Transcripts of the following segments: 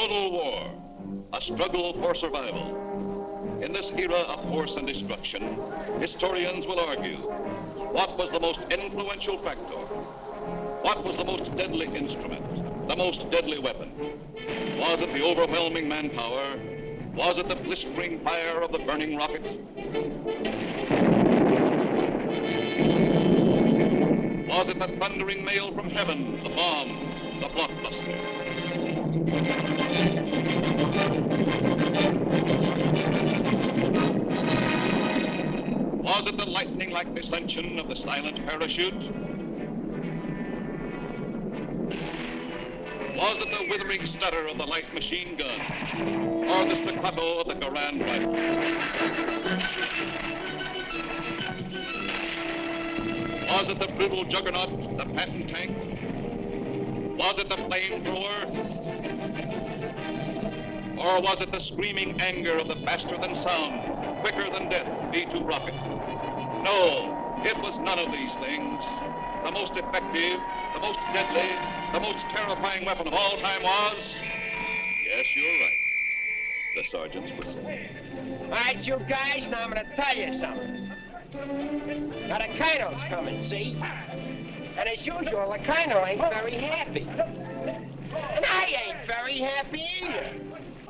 Total war, a struggle for survival. In this era of force and destruction, historians will argue, what was the most influential factor? What was the most deadly instrument, the most deadly weapon? Was it the overwhelming manpower? Was it the blistering fire of the burning rockets? Was it the thundering mail from heaven, the bomb, the blockbuster? Was it the lightning-like descension of the silent parachute? Was it the withering stutter of the light machine gun? Or the staccato of the Garand rifle? Was it the brutal juggernaut, the Patton tank? Was it the flamethrower? Or was it the screaming anger of the faster-than-sound, quicker-than-death B-2 rocket? No, it was none of these things. The most effective, the most deadly, the most terrifying weapon of all time was... Yes, you're right. The sergeant's whistle. All right, you guys, now I'm going to tell you something. Now, the colonel's coming, see? And as usual, the colonel ain't very happy. And I ain't very happy either.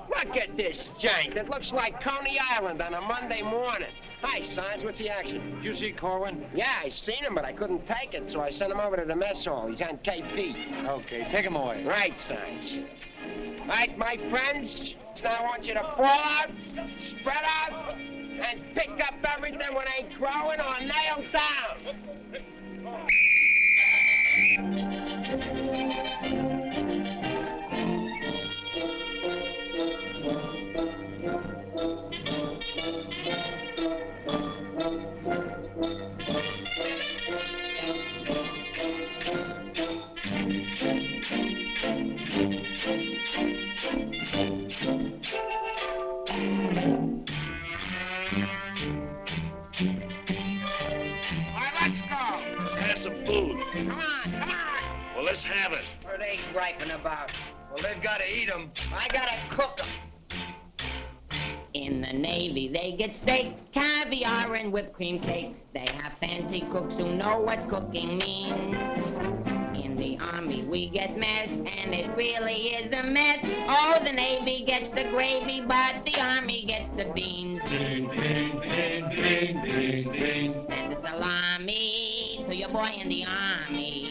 Look at this jank. It looks like Coney Island on a Monday morning. Hi, Sarge, what's the action? You see Korwin? Yeah, I seen him, but I couldn't take it, so I sent him over to the mess hall. He's on KP. Okay, take him away. Right, Sarge. All right, my friends, now I want you to fall out, spread out, and pick up everything when ain't growing or nailed down. Let's have it. What are they griping about? Well, they've got to eat them. I gotta cook them. In the Navy, they get steak, caviar, and whipped cream cake. They have fancy cooks who know what cooking means. In the Army, we get mess, and it really is a mess. Oh, the Navy gets the gravy, but the Army gets the beans. Beans, beans, beans, beans, beans, beans. Send a salami to your boy in the Army.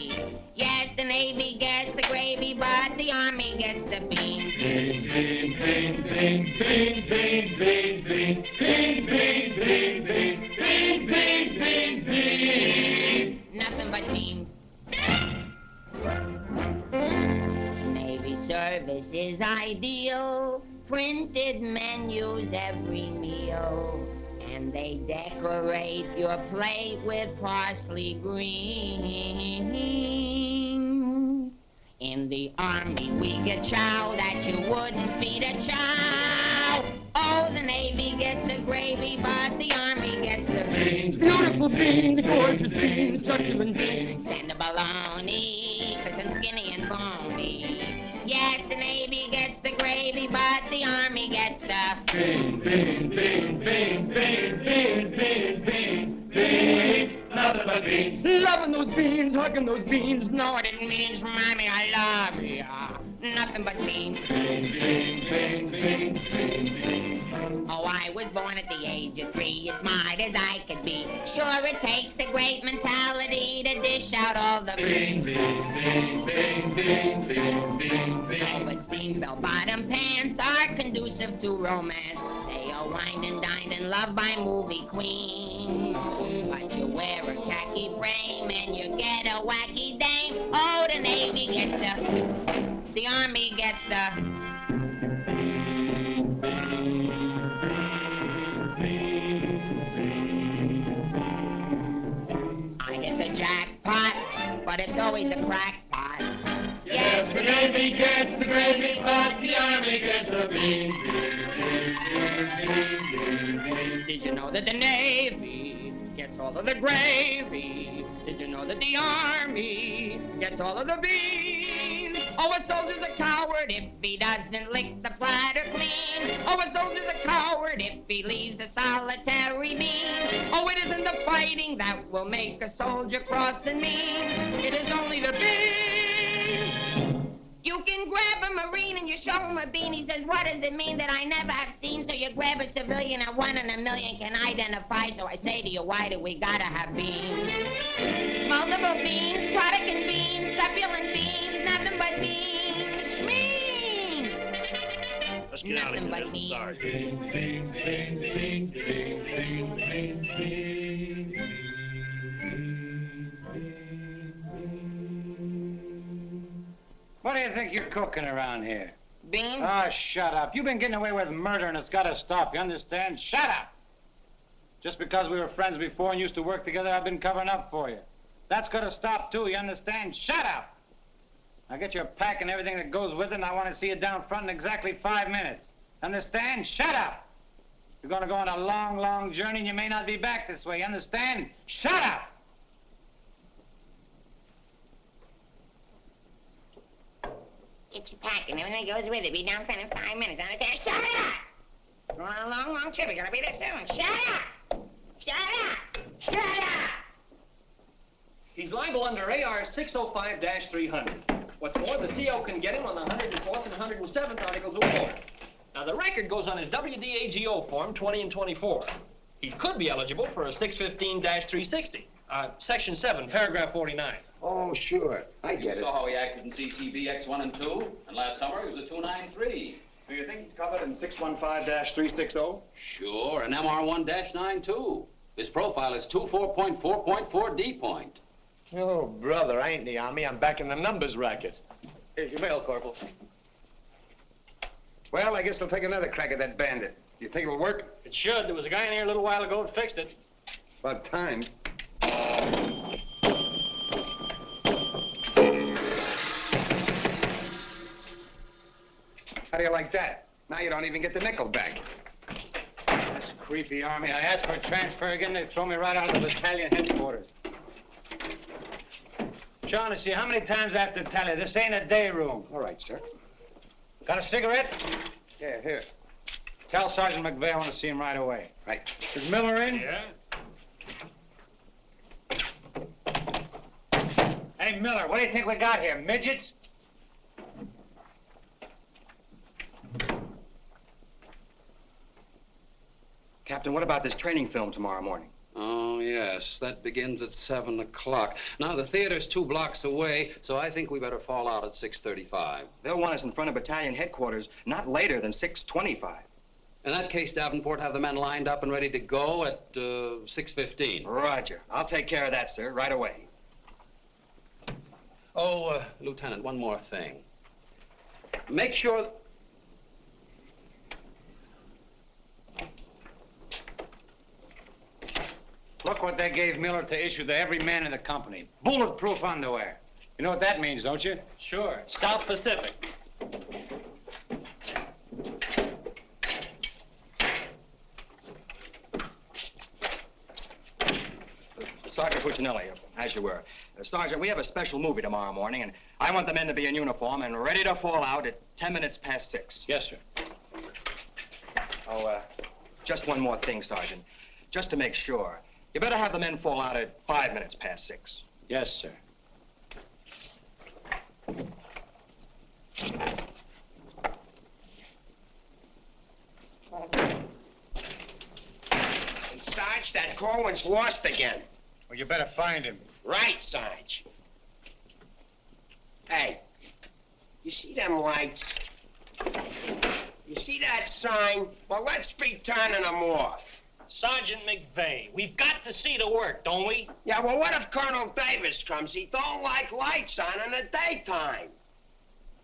Yes, the Navy gets the gravy, but the Army gets the beans. Beans, beans, beans, beans, beans, beans, beans, beans, beans, beans, beans, beans, beans, beans, beans. Nothing but beans. Navy service is ideal. Printed menus every meal. And they decorate your plate with parsley green. In the Army, we get chow that you wouldn't feed a chow. Oh, the Navy gets the gravy, but the Army gets the beans. Beautiful beans, gorgeous beans, succulent beans. Stand of bologna, cause I'm skinny and bony. Yes, the Navy gets the gravy, but the Army gets the beans, beans, beans, beans, beans, beans, beans, beans, beans, nothing but beans. Loving those beans, hugging those beans. No, I didn't mean to remind me, I love you. Nothing but beans. Beans, beans, beans, beans, beans, beans. Oh, I was born at the age of 3, as smart as I could be. Sure, it takes a great mentality to dish out all the beans, beans, beans, beans, beans, beans, beans, beans. Oh, it seems bell-bottom pants are conducive to romance. They are wined and dined and loved by movie queens. But you wear a khaki frame and you get a wacky dame. Oh, the Navy gets the Army gets the... I get the jackpot, but it's always a crackpot. Yes, the Navy gets the gravy, but the Army gets the beans. Did you know that the Navy gets gets all of the gravy. Did you know that the Army gets all of the beans? Oh, a soldier's a coward if he doesn't lick the platter clean. Oh, a soldier's a coward if he leaves a solitary bean. Oh, it isn't the fighting that will make a soldier cross and mean. It is only the beans. You can grab a Marine and you show him a bean. He says, what does it mean that I never have seen? So you grab a civilian and 1 in a million can identify. So I say to you, why do we gotta have beans? Multiple beans, protagonists beans, succulent beans, nothing but beans. Schmean! Let's get out of here. Nothing but beans. Sorry. What do you think you're cooking around here? Beans? Oh, shut up. You've been getting away with murder and it's got to stop, you understand? Shut up! Just because we were friends before and used to work together, I've been covering up for you. That's got to stop, too, you understand? Shut up! Now get your pack and everything that goes with it, and I want to see you down front in exactly 5 minutes. Understand? Shut up! You're going to go on a long, long journey, and you may not be back this way, you understand? Shut up! Get your pack and everything goes with it. Be down front in 5 minutes. Understand? Shut up! We're on a long, long trip. We're gonna be there soon. Shut up! Shut up! Shut up! He's liable under AR 605-300. What's more, the CO can get him on the 104th and 107th Articles of War. Now, the record goes on his WDAGO form 20 and 24. He could be eligible for a 615-360. Section 7, paragraph 49. Oh, sure. I get You it. saw how he acted in CCB X1 and 2, and last summer he was a 293. Do you think he's covered in 615-360? Sure, and MR1-9 too. His profile is 24.4.4 D point. Oh, brother, I ain't in the Army. I'm back in the numbers racket. Here's your mail, Corporal. Well, I guess they'll take another crack at that bandit. You think it'll work? It should. There was a guy in here a little while ago that fixed it. About time. How do you like that? Now you don't even get the nickel back. That's creepy, Army. I asked for a transfer again, they throw me right out of the battalion headquarters. Shaughnessy, how many times I have to tell you, this ain't a day room. All right, sir. Got a cigarette? Yeah, here. Tell Sergeant McVey I want to see him right away. Right. Is Miller in? Yeah? Hey, Miller, what do you think we got here, midgets? Captain, what about this training film tomorrow morning? Oh, yes, that begins at 7 o'clock. Now, the theater's 2 blocks away, so I think we better fall out at 6:35. They'll want us in front of battalion headquarters not later than 6:25. In that case, Davenport, have the men lined up and ready to go at 6:15. Roger. I'll take care of that, sir, right away. Oh, Lieutenant, one more thing. Make sure... Look what they gave Miller to issue to every man in the company. Bulletproof underwear. You know what that means, don't you? Sure. South Pacific. Sergeant Puccinelli, as you were. Sergeant, we have a special movie tomorrow morning, and I want the men to be in uniform and ready to fall out at 10 minutes past 6. Yes, sir. Oh, just one more thing, Sergeant. Just to make sure. You better have the men fall out at 5 minutes past 6. Yes, sir. Hey, Sarge, that Korwin's lost again. Well, you better find him. Right, Sarge. Hey, you see them lights? You see that sign? Well, let's be turning them off. Sergeant McVey, we've got to see the work, don't we? Yeah, well, what if Colonel Davis comes? He don't like lights on in the daytime.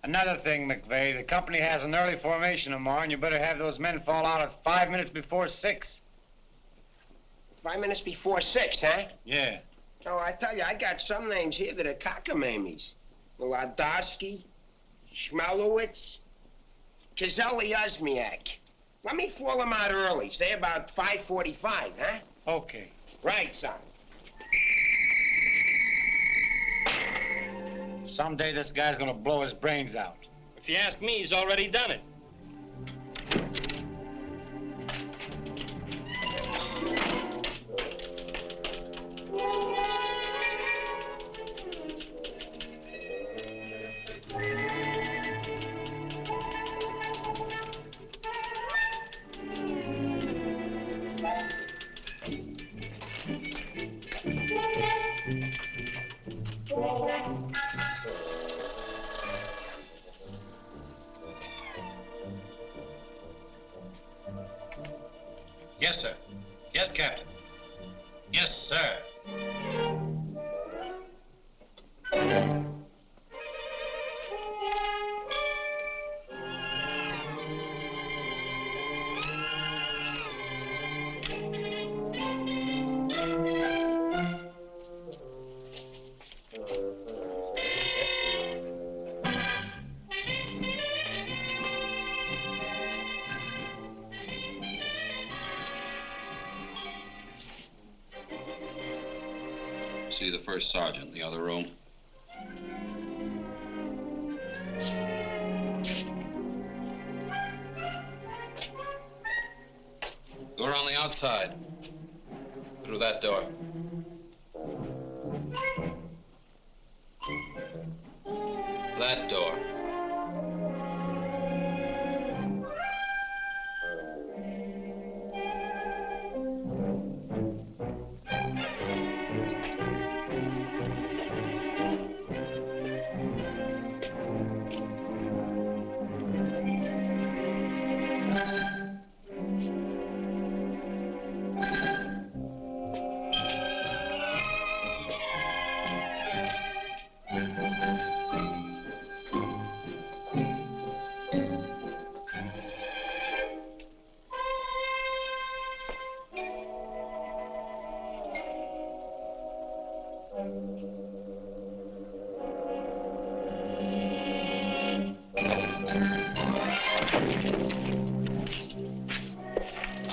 Another thing, McVey, the company has an early formation tomorrow, and you better have those men fall out at 5 minutes before 6. 5 minutes before 6, huh? Yeah. Oh, I tell you, I got some names here that are cockamamies. Wladowski, Schmelowitz, Kizeli Uzmiak. Let me fall them out early, say about 5:45, huh? Okay. Right, son. Someday this guy's gonna blow his brains out. If you ask me, he's already done it. Yes, sir. Yes, Captain. Yes, sir. See the first sergeant in the other room. Go around the outside. Through that door. That door.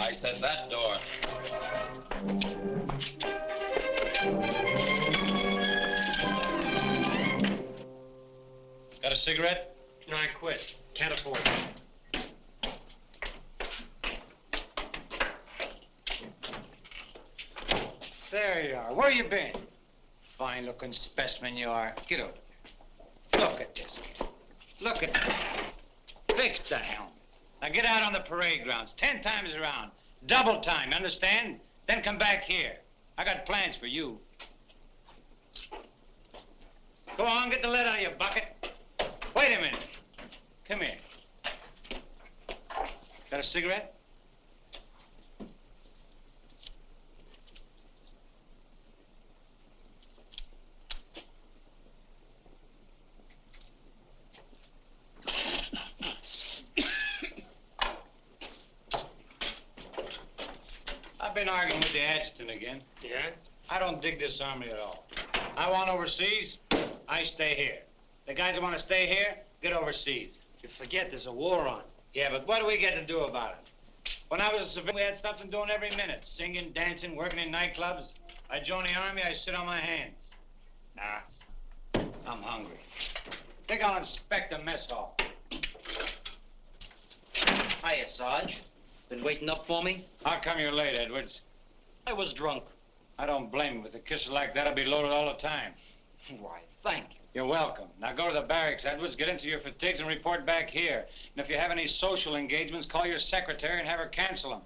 I said that door. Got a cigarette? No, I quit. Can't afford it. There you are. Where you been? Fine-looking specimen you are. Get over there. Look at this kid. Look at that. Fix the helmet. Now get out on the parade grounds 10 times around. Double time, you understand? Then come back here. I got plans for you. Go on, get the lead out of your bucket. Wait a minute. Come here. Got a cigarette? I've been arguing with the adjutant again. Yeah? I don't dig this army at all. I want overseas, I stay here. The guys that want to stay here, get overseas. You forget there's a war on. Yeah, but what do we get to do about it? When I was a civilian, we had something doing every minute. Singing, dancing, working in nightclubs. I joined the army, I sit on my hands. Nah, I'm hungry. Think I'll inspect the mess hall. Hiya, Sarge. Been waiting up for me? How come you're late, Edwards? I was drunk. I don't blame you. With a kisser like that, I'll be loaded all the time. Why, thank you. You're welcome. Now go to the barracks, Edwards, get into your fatigues and report back here. And if you have any social engagements, call your secretary and have her cancel them.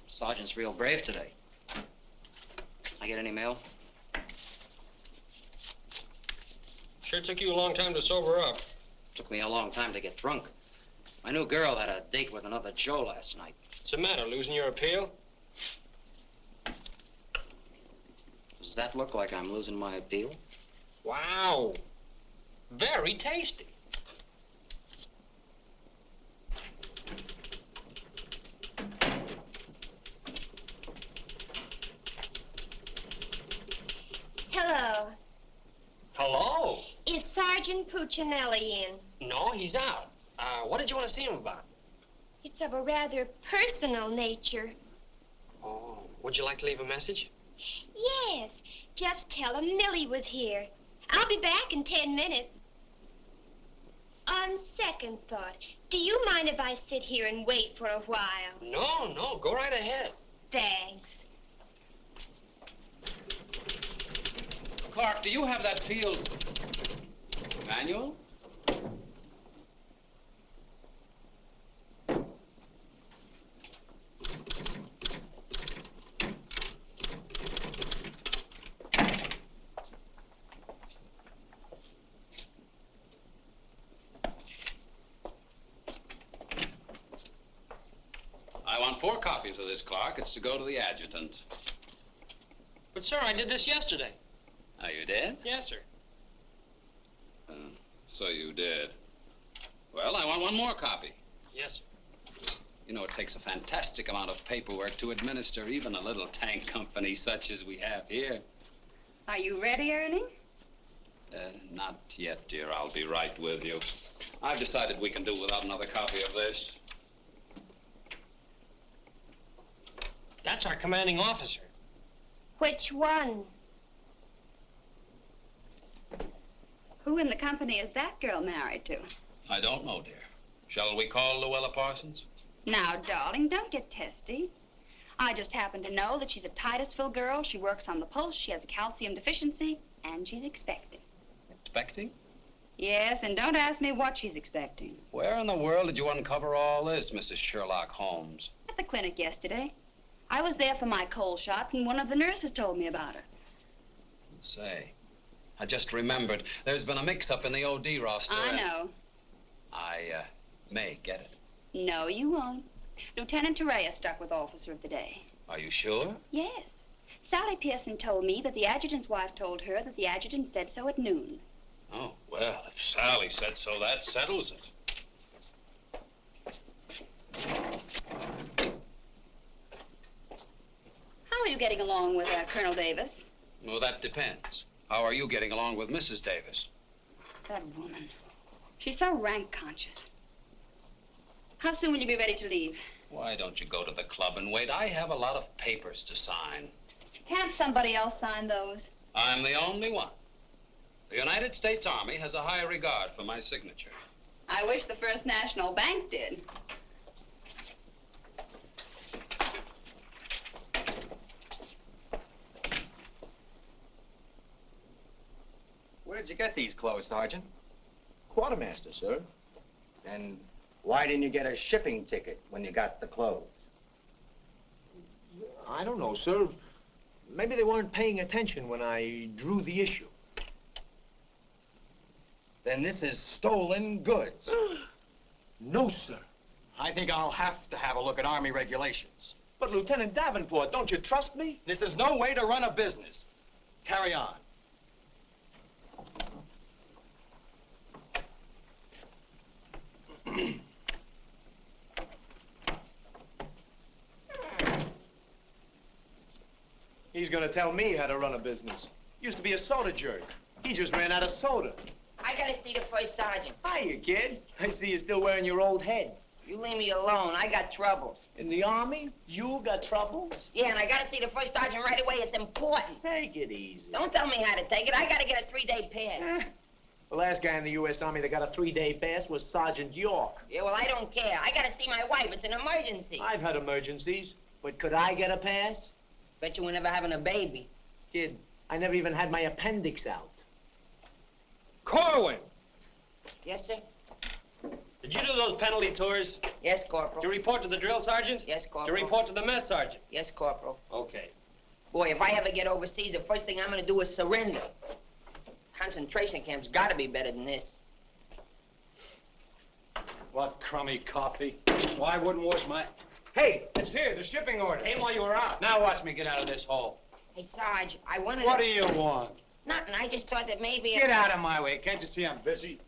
Sergeant's real brave today. I get any mail? Sure took you a long time to sober up. Took me a long time to get drunk. My new girl had a date with another Joe last night. What's the matter, losing your appeal? Does that look like I'm losing my appeal? Wow. Very tasty. Hello. Hello. Is Sergeant Puccinelli in? No, he's out. What did you want to see him about? You It's of a rather personal nature. Oh, would you like to leave a message? Yes. Just tell him Millie was here. I'll be back in 10 minutes. On second thought, do you mind if I sit here and wait for a while? No, no, go right ahead. Thanks. Clark, do you have that field manual? I want 4 copies of this, Clark. It's to go to the adjutant. But, sir, I did this yesterday. Oh, you did? Yes, sir. So you did. Well, I want 1 more copy. Yes, sir. You know, it takes a fantastic amount of paperwork to administer even a little tank company such as we have here. Are you ready, Ernie? Not yet, dear. I'll be right with you. I've decided we can do without another copy of this. That's our commanding officer. Which one? Who in the company is that girl married to? I don't know, dear. Shall we call Luella Parsons? Now, darling, don't get testy. I just happen to know that she's a Titusville girl. She works on the pulse. She has a calcium deficiency, and she's expecting. Expecting? Yes, and don't ask me what she's expecting. Where in the world did you uncover all this, Mrs. Sherlock Holmes? At the clinic yesterday. I was there for my cold shot, and one of the nurses told me about her. Say, I just remembered. There's been a mix-up in the OD roster. I know. I may get it. No, you won't. Lieutenant Torreya stuck with Officer of the Day. Are you sure? Yes. Sally Pearson told me that the adjutant's wife told her that the adjutant said so at noon. Oh, well, if Sally said so, that settles it. How are you getting along with Colonel Davis? Well, that depends. How are you getting along with Mrs. Davis? That woman. She's so rank conscious. How soon will you be ready to leave? Why don't you go to the club and wait? I have a lot of papers to sign. Can't somebody else sign those? I'm the only one. The United States Army has a high regard for my signature. I wish the First National Bank did. Where did you get these clothes, Sergeant? Quartermaster, sir. And why didn't you get a shipping ticket when you got the clothes? I don't know, sir. Maybe they weren't paying attention when I drew the issue. Then this is stolen goods. No, sir. I think I'll have to have a look at Army regulations. But, Lieutenant Davenport, don't you trust me? This is no way to run a business. Carry on. He's gonna tell me how to run a business. Used to be a soda jerk. He just ran out of soda. I gotta see the first sergeant. Hiya, kid. I see you're still wearing your old head. You leave me alone. I got troubles. In the Army? You got troubles? Yeah, and I gotta see the first sergeant right away. It's important. Take it easy. Don't tell me how to take it. I gotta get a 3-day pass. The last guy in the U.S. Army that got a 3-day pass was Sergeant York. Yeah, well, I don't care. I gotta see my wife. It's an emergency. I've had emergencies, but could I get a pass? Bet you were never having a baby. Kid, I never even had my appendix out. Korwin! Yes, sir? Did you do those penalty tours? Yes, Corporal. To report to the drill sergeant? Yes, To Corporal. report to the mess sergeant? Yes, Corporal. Okay. Boy, if I ever get overseas, the first thing I'm gonna do is surrender. Concentration camp's gotta be better than this. What crummy coffee. Well, I wouldn't wash my... Hey, it's here, the shipping order. Came while you were out. Now watch me get out of this hole. Hey, Sarge, I wanted What to... do you want? Nothing. I just thought that maybe... Get out of my way. Can't you see I'm busy?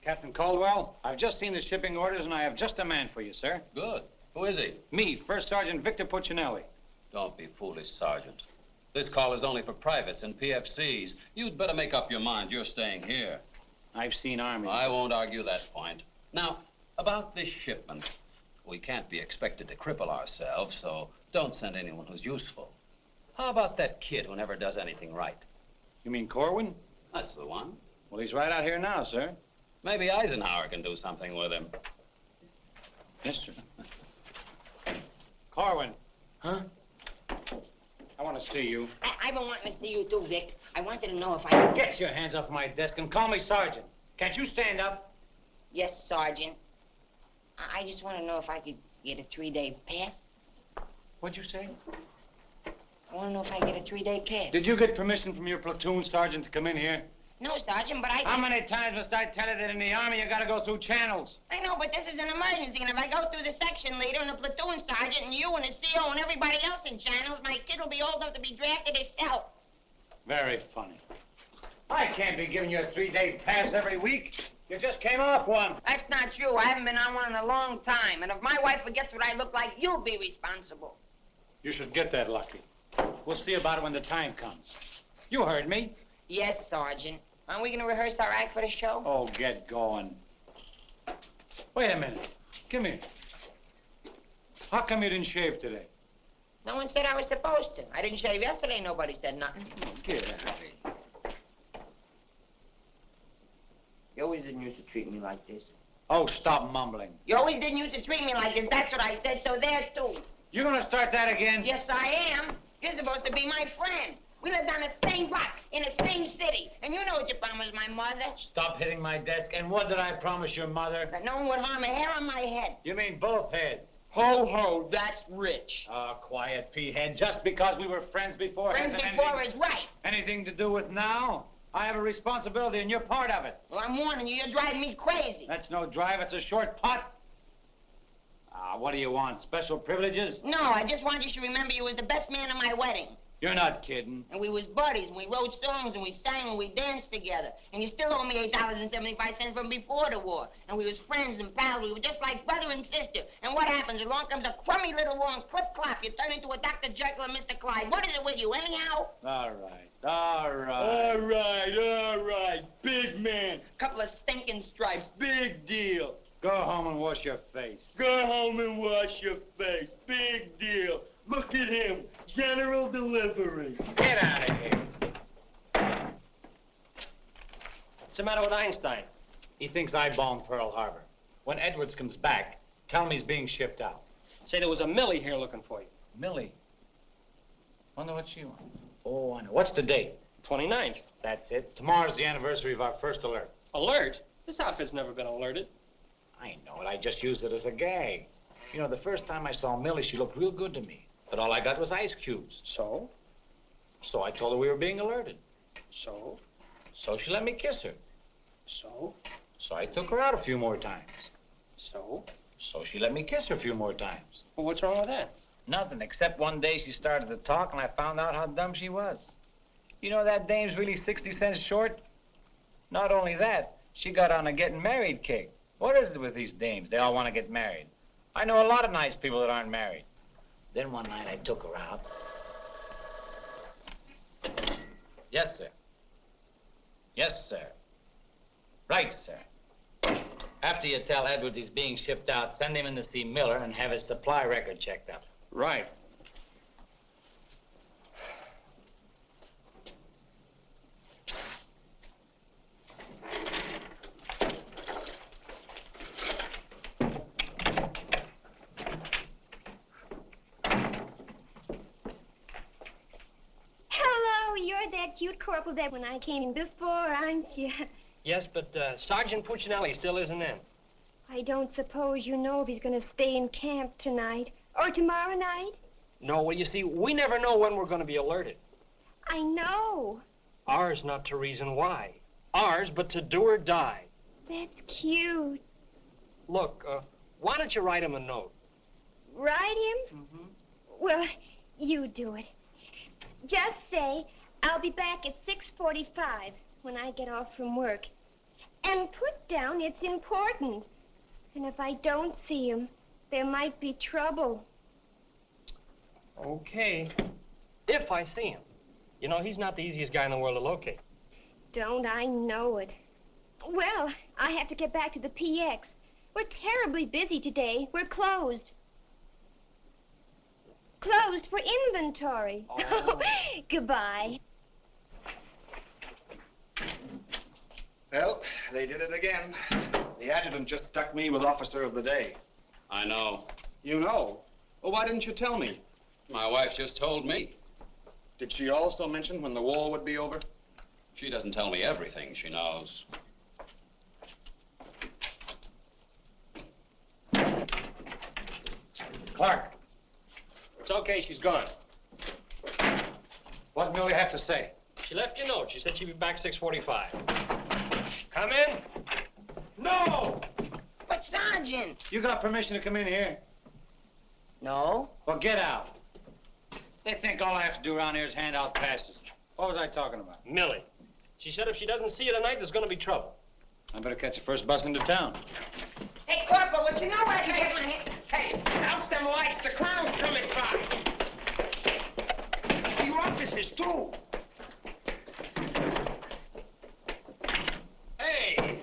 Captain Caldwell, I've just seen the shipping orders, and I have just a man for you, sir. Good. Who is he? Me, First Sergeant Victor Puccinelli. Don't be foolish, Sergeant. This call is only for privates and PFCs. You'd better make up your mind. You're staying here. I've seen Army. I won't argue that point. Now, About this shipment, we can't be expected to cripple ourselves, so don't send anyone who's useful. How about that kid who never does anything right? You mean Korwin? That's the one. Well, he's right out here now, sir. Maybe Eisenhower can do something with him. Yes, sir. Korwin. Huh? I want to see you. I've been wanting to see you too, Vic. I wanted to know if I could... Get your hands off my desk and call me Sergeant. Can't you stand up? Yes, Sergeant. I just want to know if I could get a 3-day pass. What'd you say? I want to know if I get a 3-day pass. Did you get permission from your platoon sergeant to come in here? No, Sergeant, but I... How many times must I tell you that in the Army you gotta go through channels? I know, but this is an emergency, and if I go through the section leader and the platoon sergeant and you and the CO and everybody else in channels, my kid will be old enough to be drafted himself. Very funny. I can't be giving you a 3-day pass every week. You just came off one. That's not true. I haven't been on one in a long time, and if my wife forgets what I look like, you'll be responsible. You should get that lucky. We'll see about it when the time comes. You heard me. Yes, Sergeant. Aren't we going to rehearse our act for the show? Oh, get going. Wait a minute. Come here. How come you didn't shave today? No one said I was supposed to. I didn't shave yesterday. Nobody said nothing. Oh, get out of here. You always didn't used to treat me like this. Oh, stop mumbling. You always didn't used to treat me like this. That's what I said, so there too. You gonna start that again? Yes, I am. You're supposed to be my friend. We lived on the same block, in the same city. And you know what you promised my mother. Stop hitting my desk. And what did I promise your mother? That no one would harm a hair on my head. You mean both heads? Ho, ho, that's rich. Oh, quiet, P-head. Just because we were friends before... Friends before is right. Anything to do with now? I have a responsibility, and you're part of it. Well, I'm warning you. You're driving me crazy. That's no drive. It's a short putt. What do you want? Special privileges? No, I just want you to remember you was the best man at my wedding. You're not kidding. And we was buddies, and we wrote songs, and we sang, and we danced together. And you still owe me $8.75 from before the war. And we was friends and pals. We were just like brother and sister. And what happens? Along comes a crummy little war and clip-clop. You turn into a Dr. Jekyll and Mr. Clyde. What is it with you, anyhow? All right, all right. All right, all right. Big man. Couple of stinking stripes. Big deal. Go home and wash your face. Go home and wash your face. Big deal. Look at him. General delivery. Get out of here. What's the matter with Einstein? He thinks I bombed Pearl Harbor. When Edwards comes back, tell him he's being shipped out. Say there was a Millie here looking for you. Millie? Wonder what she wants. Oh, I know. What's the date? 29th. That's it. Tomorrow's the anniversary of our first alert. Alert? This outfit's never been alerted. I know it. I just used it as a gag. You know, the first time I saw Millie, she looked real good to me. But all I got was ice cubes. So? So I told her we were being alerted. So? So she let me kiss her. So? So I took her out a few more times. So? So she let me kiss her a few more times. Well, what's wrong with that? Nothing, except one day she started to talk and I found out how dumb she was. You know that dame's really 60 cents short? Not only that, she got on a getting married kick. What is it with these dames? They all want to get married. I know a lot of nice people that aren't married. Then one night I took her out. Yes, sir. Yes, sir. Right, sir. After you tell Edwards he's being shipped out, send him in to see Miller and have his supply record checked out. Right. That cute corporal that when I came in before, aren't you? Yes, but Sergeant Puccinelli still isn't in. I don't suppose you know if he's going to stay in camp tonight or tomorrow night? No, well, you see, we never know when we're going to be alerted. I know. Ours not to reason why. Ours, but to do or die. That's cute. Look, why don't you write him a note? Write him? Mm-hmm. Well, you do it. Just say, I'll be back at 6:45 when I get off from work. And put down it's important. And if I don't see him, there might be trouble. Okay. If I see him. You know, he's not the easiest guy in the world to locate. Don't I know it? Well, I have to get back to the PX. We're terribly busy today. We're closed. Closed for inventory. Oh. Goodbye. Well, they did it again. The adjutant just stuck me with Officer of the Day. I know. You know? Well, why didn't you tell me? My wife just told me. Did she also mention when the war would be over? She doesn't tell me everything she knows. Clark, It's okay, she's gone. what did Millie have to say? She left you a note. She said she'd be back 6:45. Come in. No! But, Sergeant! You got permission to come in here? No. Well, get out. They think all I have to do around here is hand out passes. What was I talking about? Millie. She said if she doesn't see you tonight, there's going to be trouble. I better catch the first bus into town. Hey, Corporal, would you know where I can get my hand? Hey, house them lights, the crown's coming by. Your officers, too. Hey!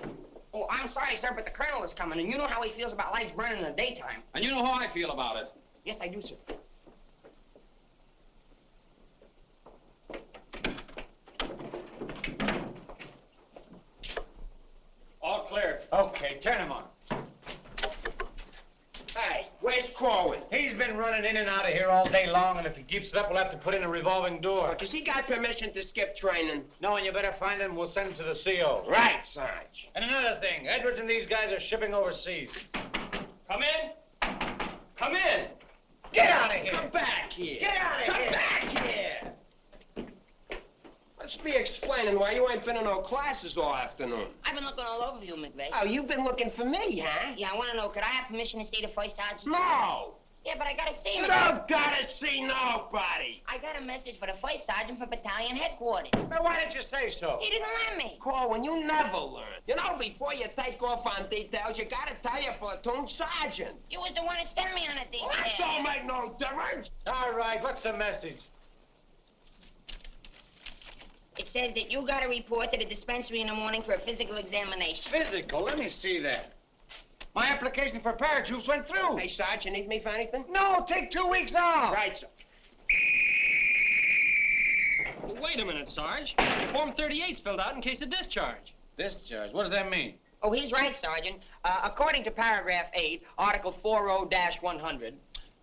Oh, I'm sorry, sir, but the colonel is coming, and you know how he feels about lights burning in the daytime. And you know how I feel about it. Yes, I do, sir. All clear. Okay, turn him on. Hey, where's Korwin? He's been running in and out of here all day long, and if he keeps it up, we'll have to put in a revolving door. Does he got permission to skip training? No, and you better find him. We'll send him to the CO. Right, Sarge. And another thing, Edwards and these guys are shipping overseas. Come in. Come in. Get out of here. Come back here. Get out of here. Come back here. Let's be explaining why you ain't been in no classes all afternoon. I've been looking all over you, McVey. Oh, you've been looking for me, huh? Yeah, I want to know, could I have permission to see the first sergeant? No! Yeah, but I gotta see him. You don't gotta see nobody. I got a message for the first sergeant for battalion headquarters. Well, why didn't you say so? He didn't let me. Corwin, you never learn. You know, before you take off on details, you gotta tell your platoon sergeant. You was the one that sent me on a detail. Well, that don't make no difference. All right, what's the message? It says that you gotta report to the dispensary in the morning for a physical examination. Physical? Let me see that. My application for paratroops went through. Hey, Sarge, you need me for anything? No, take 2 weeks off. Right, sir. Well, wait a minute, Sarge. Form 38's filled out in case of discharge. Discharge? What does that mean? Oh, he's right, Sergeant. According to paragraph 8, Article 40-100,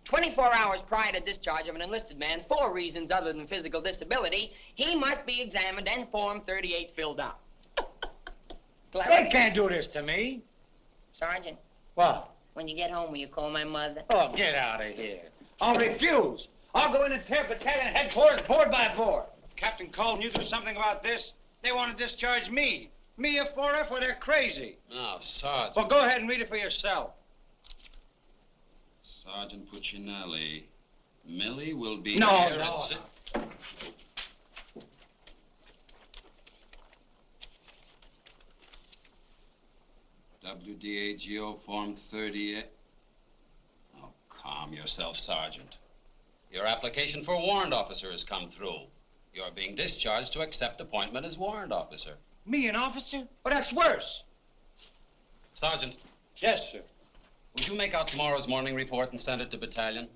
24 hours prior to discharge of an enlisted man for reasons other than physical disability, he must be examined and Form 38 filled out. They can't do this to me. Sergeant, What? when you get home, will you call my mother? Oh, get out of here. I'll refuse. I'll go in and tear battalion headquarters board by board. Captain Cole, you do something about this? They want to discharge me. Me a 4F, well, they're crazy. Now, Sergeant. Well, go ahead and read it for yourself. Sergeant Puccinelli. Millie will be No, here no, at WDAGO Form 38. Oh, calm yourself, Sergeant. Your application for warrant officer has come through. You're being discharged to accept appointment as warrant officer. Me, an officer? Oh, that's worse. Sergeant. Yes, sir. Would you make out tomorrow's morning report and send it to battalion?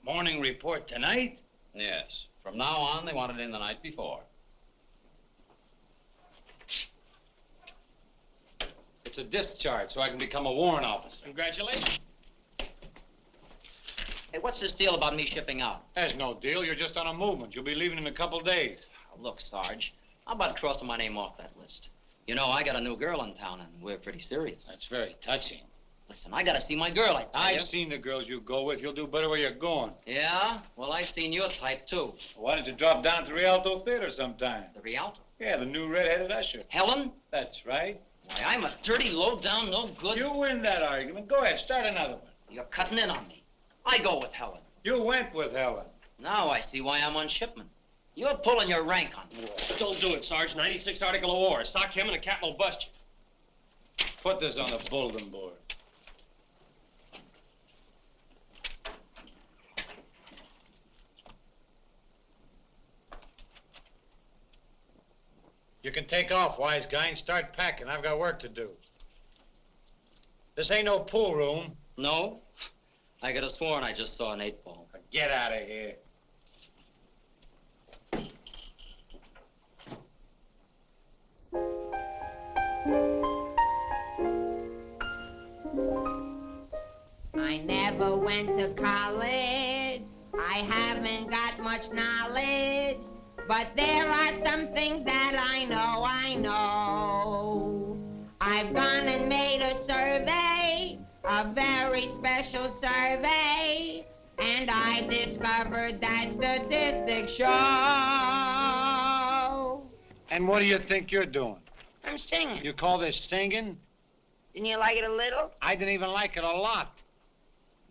Morning report tonight? Yes. From now on, they want it in the night before. It's a discharge, so I can become a warrant officer. Congratulations. Hey, what's this deal about me shipping out? There's no deal. You're just on a movement. You'll be leaving in a couple days. Look, Sarge, how about crossing my name off that list? You know, I got a new girl in town, and we're pretty serious. That's very touching. Listen, I gotta see my girl, I tell you. I've seen the girls you go with. You'll do better where you're going. Yeah? Well, I've seen your type, too. Why don't you drop down to the Rialto Theater sometime? The Rialto? Yeah, the new red-headed usher. Helen? That's right. Why, I'm a dirty, low-down, no good... You win that argument. Go ahead, start another one. You're cutting in on me. I go with Helen. You went with Helen. Now I see why I'm on shipment. You're pulling your rank on me. Don't do it, Sarge. 96th Article of War. Sock him and the captain will bust you. Put this on the bulletin board. You can take off, wise guy, and start packing. I've got work to do. This ain't no pool room. No? I could have sworn I just saw an 8-ball. Get out of here. I never went to college. I haven't got much knowledge. But there are some things that I know. I've gone and made a survey, a very special survey, and I've discovered that statistics show. And what do you think you're doing? I'm singing. You call this singing? Didn't you like it a little? I didn't even like it a lot.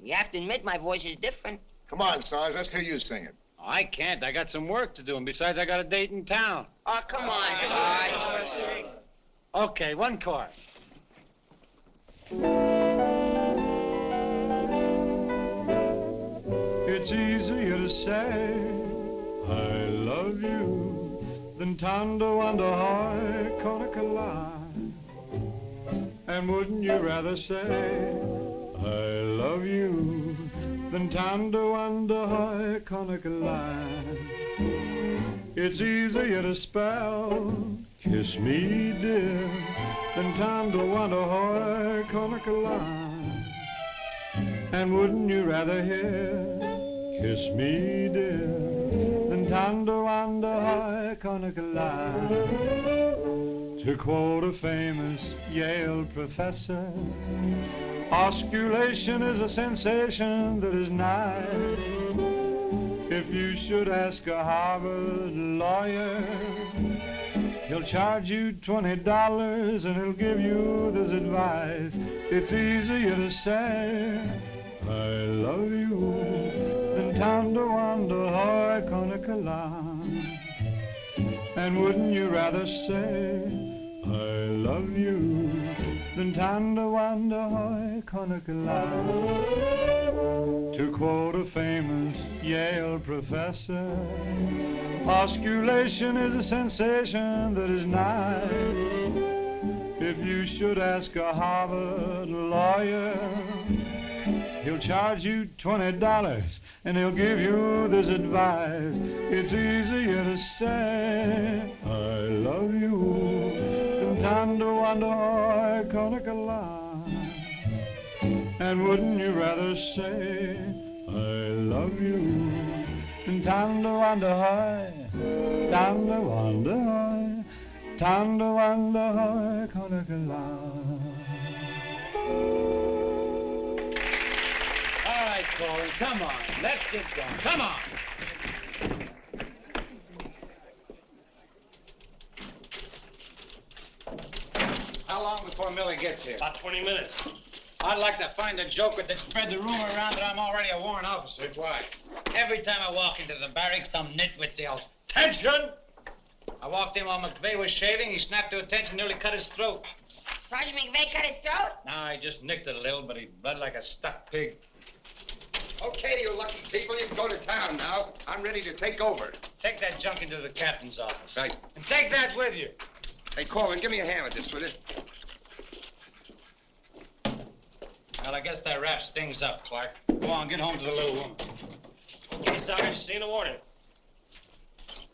You have to admit my voice is different. Come on, Sarge, let's hear you sing it. I can't. I got some work to do, and besides, I got a date in town. Oh, come on, Sarge. Okay, one chord. It's easier to say I love you than Tondo under high Korwin. And wouldn't you rather say I love you than Tondo under high Korwin? It's easier to spell kiss me dear than Tondo under high Korwin. And wouldn't you rather hear kiss me dear than Tondo under high Korwin? To quote a famous Yale professor, osculation is a sensation that is nice. If you should ask a Harvard lawyer, he'll charge you $20 and he'll give you this advice. It's easier to say I love you than Tondo under high Korwin. And wouldn't you rather say I love you than Tondo under high Korwin? To quote a famous Yale professor, osculation is a sensation that is nice. If you should ask a Harvard lawyer, he'll charge you $20 and he'll give you this advice. It's easier to say I love you than Tondo under high Korwin. And wouldn't you rather say I love you than Tondo under high, Tondo under high, Tondo under high Korwin? All right, Korwin, come on. Let's get going. Come on. How long before Millie gets here? About 20 minutes. I'd like to find a joker that spread the rumor around that I'm already a warrant officer. Why? Every time I walk into the barracks, some nitwit yells, "Attention!" I walked in while McVey was shaving. He snapped to attention, nearly cut his throat. Sergeant McVey cut his throat? No, he just nicked it a little, but he bled like a stuck pig. Okay, you lucky people, you can go to town now. I'm ready to take over. Take that junk into the captain's office. Right. And take that with you. Hey, Korwin, give me a hand with this, will you? Well, I guess that wraps things up, Clark. Go on, get home to the little woman. Okay, Sarge, see you in the morning.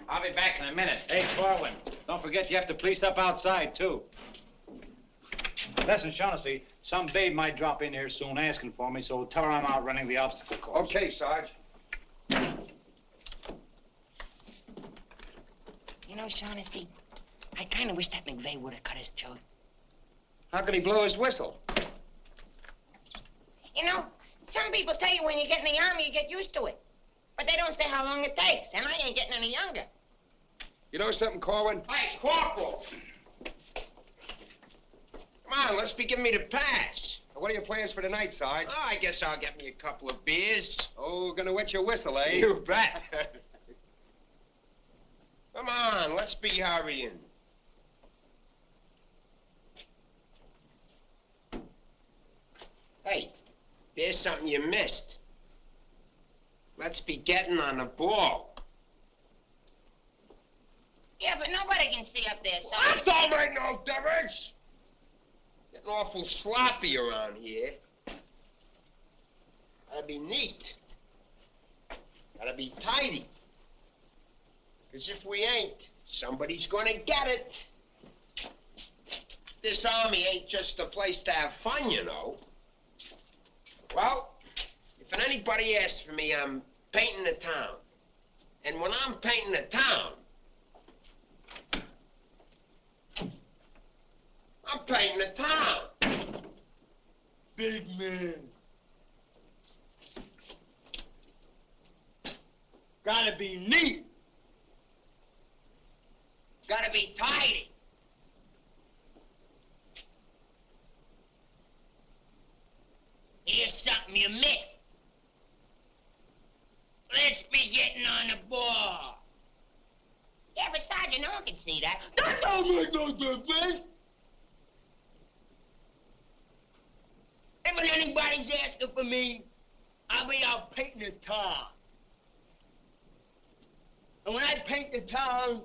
I'll be back in a minute. Hey, Korwin, don't forget you have to police up outside, too. Listen, Shaughnessy, some babe might drop in here soon asking for me, so tell her I'm out running the obstacle course. Okay, Sarge. You know, Shaughnessy, I kind of wish that McVey would have cut his throat. How could he blow his whistle? You know, some people tell you when you get in the Army, you get used to it. But they don't say how long it takes, and I ain't getting any younger. You know something, Korwin? Hey, it's Corporal. Come on, let's be giving me the pass. What are your plans for tonight, Sarge? Oh, I guess I'll get me a couple of beers. Oh, gonna wet your whistle, eh? You bet. Come on, let's be hurrying. Hey, there's something you missed. Let's be getting on the ball. Yeah, but nobody can see up there, That Sergeant. don't make no difference. getting awful sloppy around here. Gotta be neat. Gotta be tidy. Because if we ain't, somebody's gonna get it. This army ain't just a place to have fun, you know. Well, if anybody asks for me, I'm painting the town. And when I'm painting the town, I'm painting the town. Big man. Gotta be neat. Gotta be tidy. Here's something you missed. Let's be getting on the ball. Yeah, but Sergeant, no one can see that. Don't make no difference. And when anybody's asking for me, I'll be out painting the town. And when I paint the town,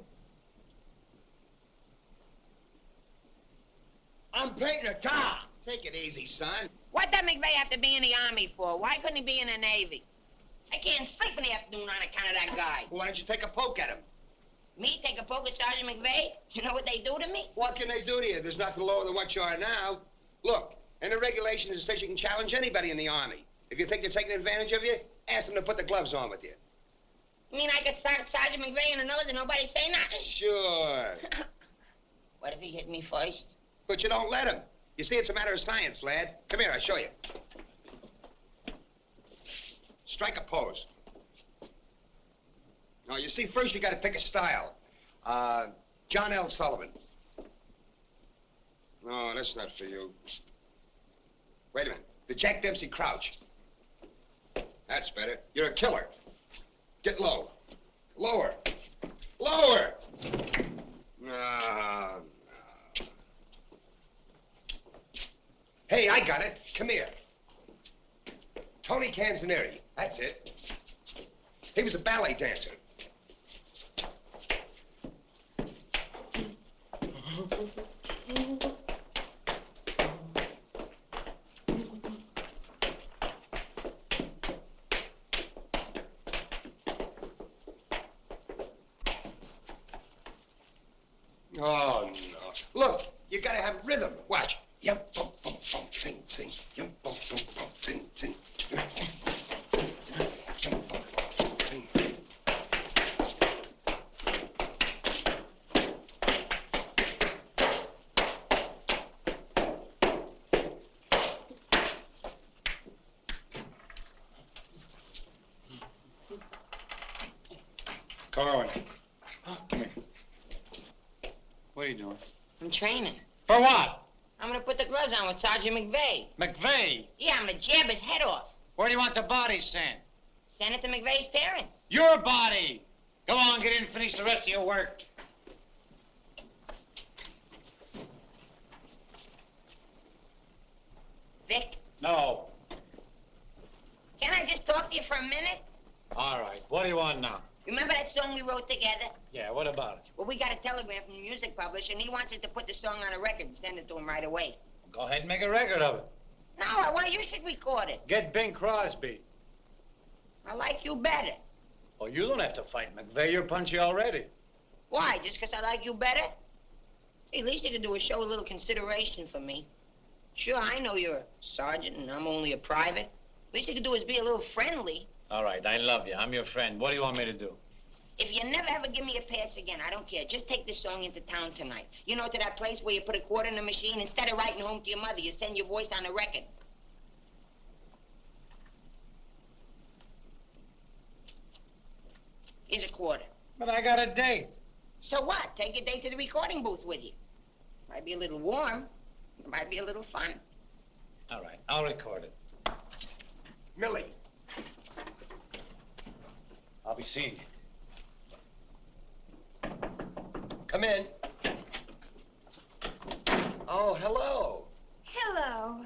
I'm painting the town. Take it easy, son. What did McVey have to be in the Army for? Why couldn't he be in the Navy? I can't sleep in the afternoon on account of that guy. Well, why don't you take a poke at him? Me take a poke at Sergeant McVey? You know what they do to me? What can they do to you? There's nothing lower than what you are now. Look, in the regulations, it says you can challenge anybody in the Army. If you think they're taking advantage of you, ask them to put the gloves on with you. You mean I could start Sergeant McVey in the nose and nobody say nothing? Sure. What if he hit me first? But you don't let him. You see, it's a matter of science, lad. Come here, I'll show you. Strike a pose. Now, you see, first you got to pick a style. John L. Sullivan. No, that's not for you. Wait a minute. The Jack Dempsey Crouch. That's better. You're a killer. Get low. Lower. Lower! No. Hey, I got it. Come here. Tony Canzoneri. That's it. He was a ballet dancer. Oh, no. Look, you gotta have rhythm. Watch. Yum, bum, bum, bum, sing, sing. Yum, bum, bum, bum, sing, sing. Yum, bum, bum, sing, sing. Korwin. Come here. What are you doing? I'm training. For what? I'm gonna put the gloves on with Sergeant McVey. McVey? Yeah, I'm gonna jab his head off. Where do you want the body sent? Send it to McVey's parents. Your body! Go on, get in and finish the rest of your work. Vic, No. can I just talk to you for a minute? All right. What do you want now? Remember that song we wrote together? Yeah, what about it? Well, we got a telegram from the music publisher, and he wants us to put the song on a record and send it to him right away. Go ahead and make a record of it. No, I want you should record it. Get Bing Crosby. I like you better. Oh, you don't have to fight McVey. You're punchy already. Why, just 'cause I like you better? Hey, at least you could do is show a little consideration for me. Sure, I know you're a sergeant and I'm only a private. At least you could do is be a little friendly. All right, I love you. I'm your friend. What do you want me to do? If you never ever give me a pass again, I don't care. Just take this song into town tonight. You know, to that place where you put a quarter in the machine, instead of writing home to your mother, you send your voice on a record. Here's a quarter. But I got a date. So what? Take your date to the recording booth with you. Might be a little warm. It might be a little fun. All right, I'll record it. Millie. I'll be seeing you. Come in. Oh, hello. Hello.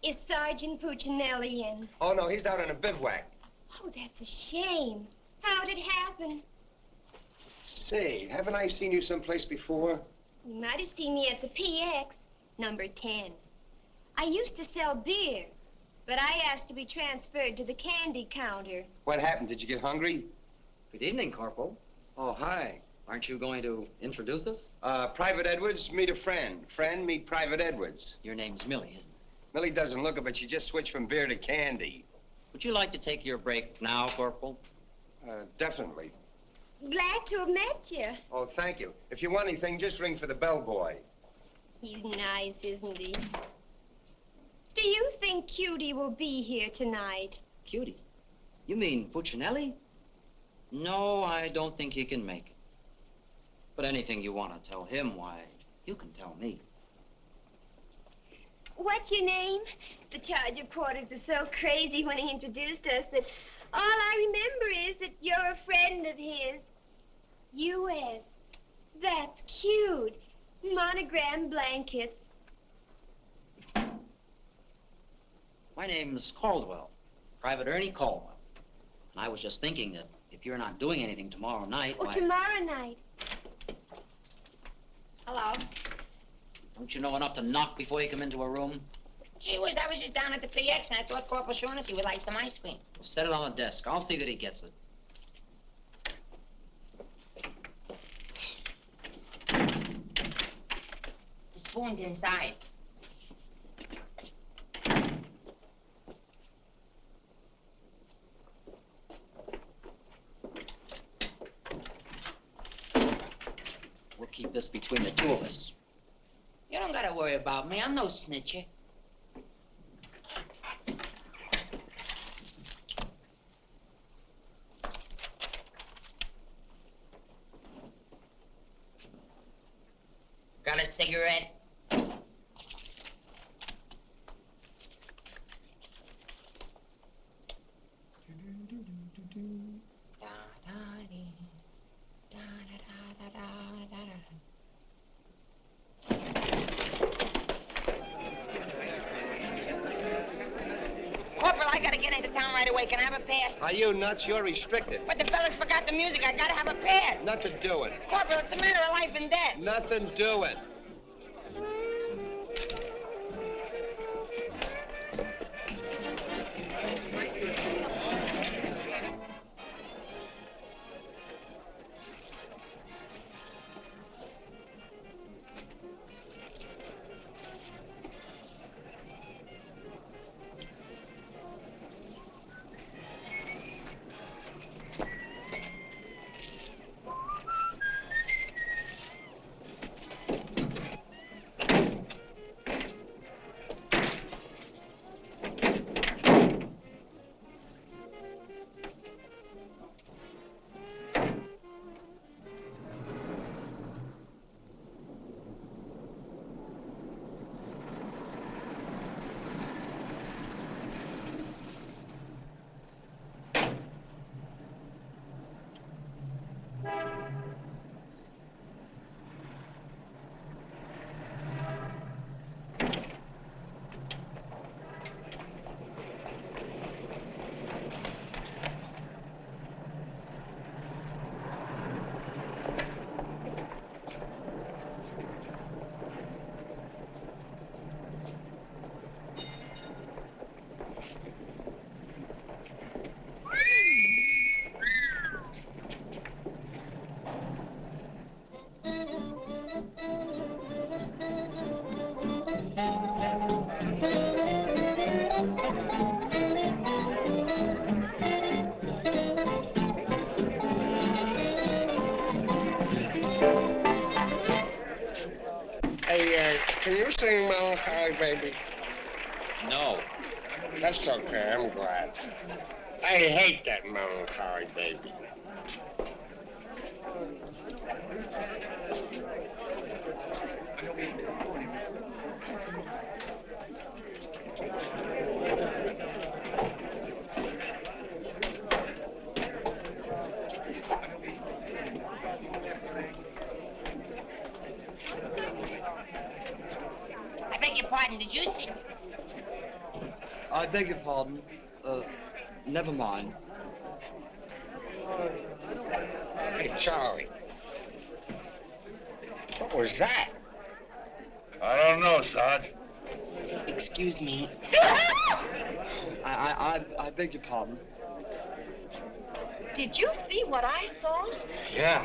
Is Sergeant Puccinelli in? Oh, no, he's out on a bivouac. Oh, that's a shame. How'd it happen? Say, haven't I seen you someplace before? You might have seen me at the PX, number 10. I used to sell beer, but I asked to be transferred to the candy counter. What happened? Did you get hungry? Good evening, Corporal. Oh, hi. Aren't you going to introduce us? Private Edwards, meet a friend. Friend, meet Private Edwards. Your name's Millie, isn't it? Millie doesn't look it, but she just switched from beer to candy. Would you like to take your break now, Corporal? Definitely. Glad to have met you. Oh, thank you. If you want anything, just ring for the bellboy. He's nice, isn't he? Do you think Cutie will be here tonight? Cutie? You mean Puccinelli? No, I don't think he can make it. But anything you want to tell him, why, you can tell me. What's your name? The charge reporters are so crazy when he introduced us that all I remember is that you're a friend of his. U.S. That's cute. Monogram blankets. My name's Caldwell, Private Ernie Caldwell. And I was just thinking that if you're not doing anything tomorrow night, Oh, why... tomorrow night. Hello. Don't you know enough to knock before you come into a room? Gee whiz, I was just down at the PX and I thought Corporal Shaughnessy would like some ice cream. Well, set it on the desk. I'll see that he gets it. The spoon's inside. We'll keep this between the two of us. You don't gotta worry about me. I'm no snitcher. Got a cigarette? Corporal, I gotta get into town right away. Can I have a pass? Are you nuts? You're restricted. But the fellas forgot the music. I gotta have a pass. Nothing doing. Corporal, it's a matter of life and death. Nothing doing. Can you sing Melancholy Baby? No. That's okay, I'm glad. I hate that Melancholy Baby. I beg your pardon, did you see? I beg your pardon. Never mind. Hey, Charlie. What was that? I don't know, Sarge. Excuse me. I beg your pardon. Did you see what I saw? Yeah.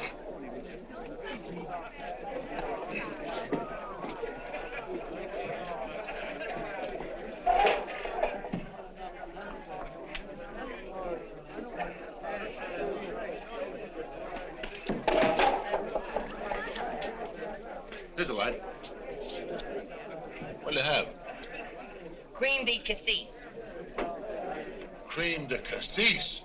Here's a light. What do you have? Cream de cassis. Cream de cassis.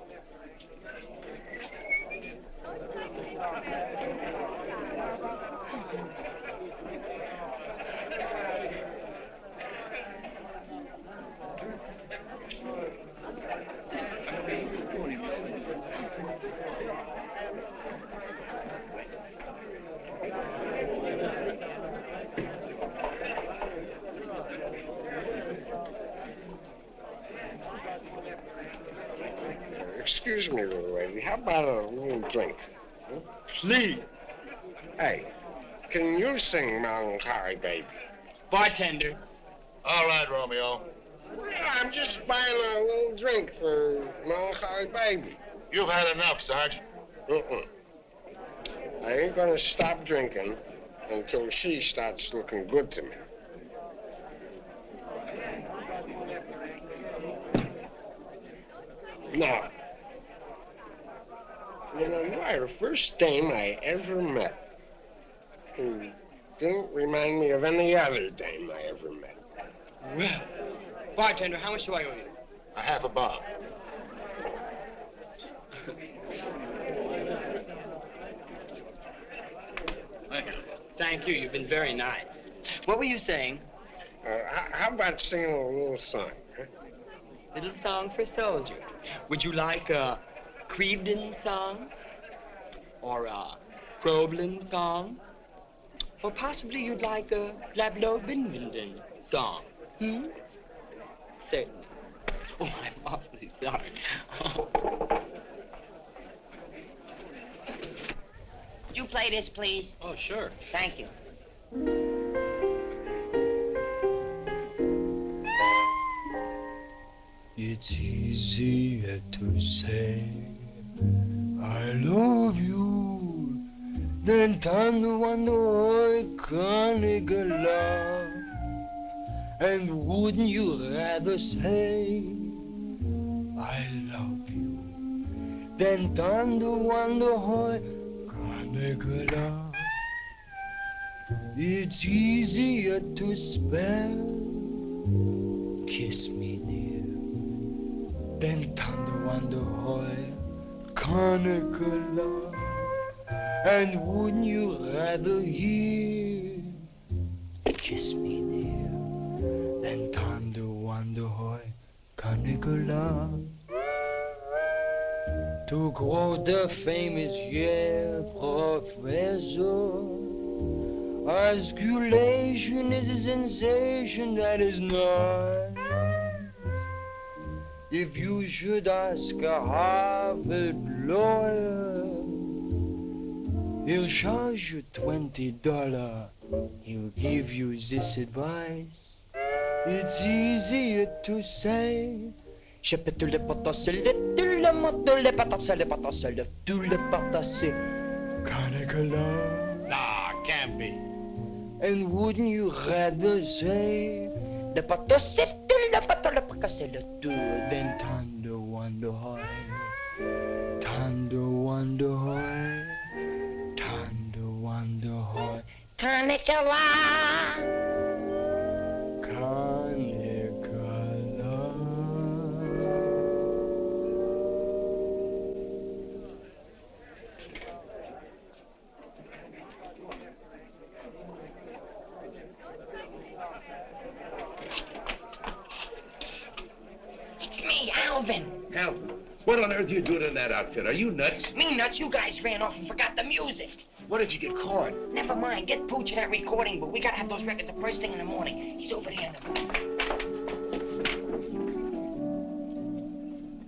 Excuse me, little lady. How about a little drink? Huh? Please. Hey, can you sing Melancholy Baby? Bartender. All right, Romeo. Well, I'm just buying a little drink for Melancholy Baby. You've had enough, Sarge. I ain't gonna stop drinking until she starts looking good to me. Now, you know, you are the first dame I ever met who didn't remind me of any other dame I ever met. Well, bartender, how much do I owe you? A half a bob. Thank you. Thank you. You've been very nice. What were you saying? How about singing a little song? Huh? Little song for soldier. Would you like a Crevedon song? Or a Crowlin song? Or possibly you'd like a Lablo Binvenden song? Certainly. Oh, I'm awfully sorry. Would you play this, please? Oh, sure. Thank you. It's easier to say I love you than to wonder I can't get love. And wouldn't you rather say I love you than to wonder how I can't get love? It's easier to spell kiss me dear than to wonder how I can't get love. And wouldn't you rather hear kiss me dear than to wonder how I can't get love? To quote the famous Yale professor, osculation is a sensation that is not. If you should ask a Harvard lawyer, he'll charge you $20. He'll give you this advice. It's easier to say. Je peux tout le potasser, tout le monde, tout le potasser, le potasser, tout le potasser. Can't Nah, can't be. And wouldn't you rather say the potasser, tout le potasser, le potasser, le tout, than tender wonder how, tender wonder how, tender wonder how. Canicula. It's me, Alvin. Alvin, what on earth are you doing in that outfit? Are you nuts? Me nuts, you guys ran off and forgot the music. What if you get caught? Never mind, get Pooch in that recording booth. We gotta have those records the first thing in the morning. He's over there in the room.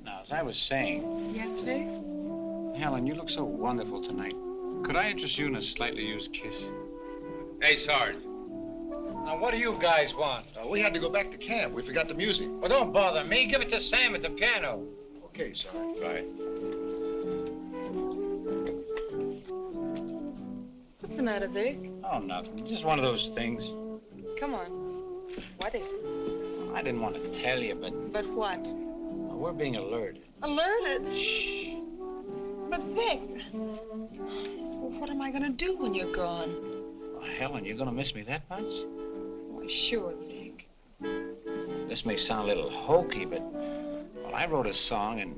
Now, as I was saying... Yes, Vic? Helen, you look so wonderful tonight. Could I interest you in a slightly used kiss? Hey, Sarge. Now, what do you guys want? We had to go back to camp. We forgot the music. Well, don't bother me. Give it to Sam at the piano. Okay, Sarge. Right. What's the matter, Vic? Oh, nothing. Just one of those things. Come on. What is it? I didn't want to tell you, but But what? we're being alerted. Alerted? Shh. But Vic, well, what am I going to do when you're gone? Oh, Helen, you're going to miss me that much? Why, sure, Vic. This may sound a little hokey, but, well, I wrote a song, and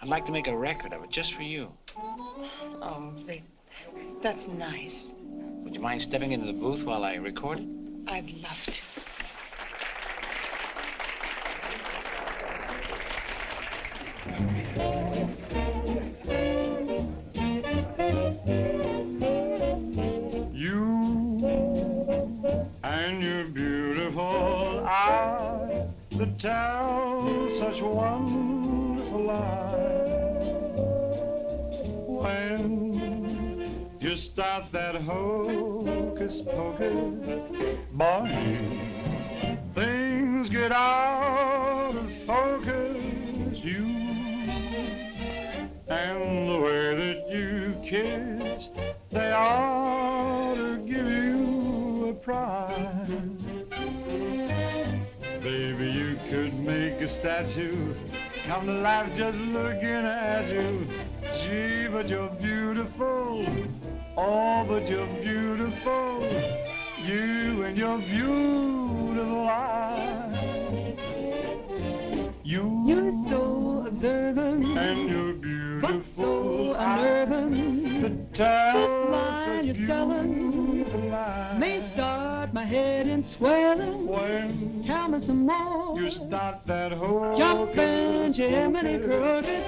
I'd like to make a record of it just for you. Oh, Vic, that's nice. Would you mind stepping into the booth while I record it? I'd love to. And your beautiful eyes that tell such wonderful lies. When you start that hocus pocus, boy, things get out of focus. You and the way that you kiss, they ought to give you a prize. Baby, you could make a statue come to life just looking at you. Gee, but you're beautiful. Oh, but you're beautiful. You and your beautiful eyes. You're so observant, and you're beautiful, but so unnerving. The smile you're selling may start my head in swelling. When tell me some more. You start that whole jumping Jiminy Cricket.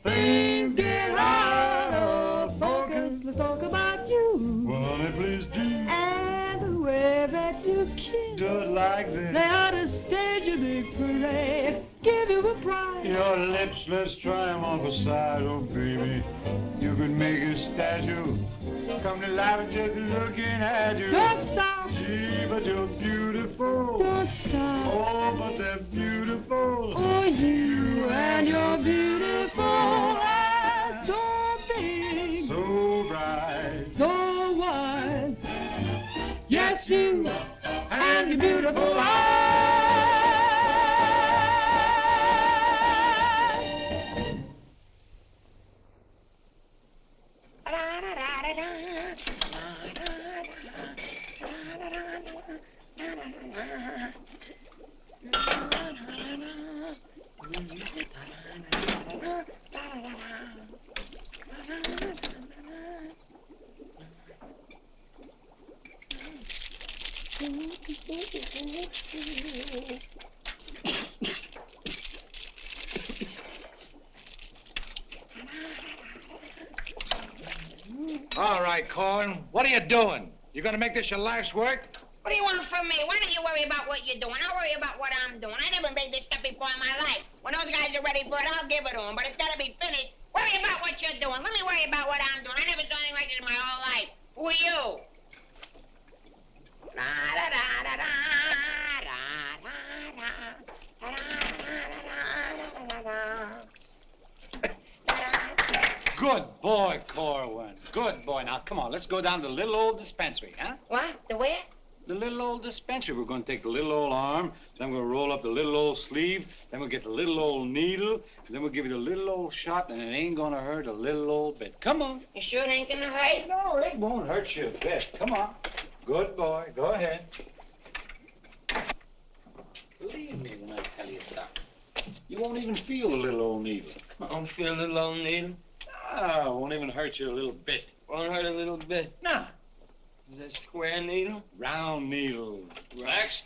Things get out of focus. Let's talk about you. Well, honey, please do. And the way that you kiss. Do it like this. They ought to stage a big parade. Give you a prize. Your lips, let's try them on the side, oh baby. You could make a statue come to life just looking at you. Don't stop. Gee, but you're beautiful. Don't stop. Oh, but they're beautiful. Oh, you and your beautiful eyes, so big, so bright, so wise. Yes, you and your beautiful eyes. All right, Korwin, what are you doing? You gonna make this your life's work? What do you want from me? Why don't you worry about what you're doing? I'll worry about what I'm doing. I never made this stuff before in my life. When those guys are ready for it, I'll give it to them. But it's got to be finished. Worry about what you're doing. Let me worry about what I'm doing. I never saw anything like this in my whole life. Who are you? Good boy, Korwin. Good boy. Now, come on, let's go down to the little old dispensary, huh? What? The where? The little old dispensary. We're going to take the little old arm, then we'll roll up the little old sleeve, then we'll get the little old needle, and then we'll give you the little old shot, and it ain't going to hurt a little old bit. Come on. You sure it ain't gonna hurt? No, it won't hurt you a bit. Come on. Good boy. Go ahead. Believe me when I tell you something. You won't even feel the little old needle. I don't feel the little old needle. Ah, won't even hurt you a little bit. Won't hurt a little bit. Nah. Is that square needle? Round needle. Relax.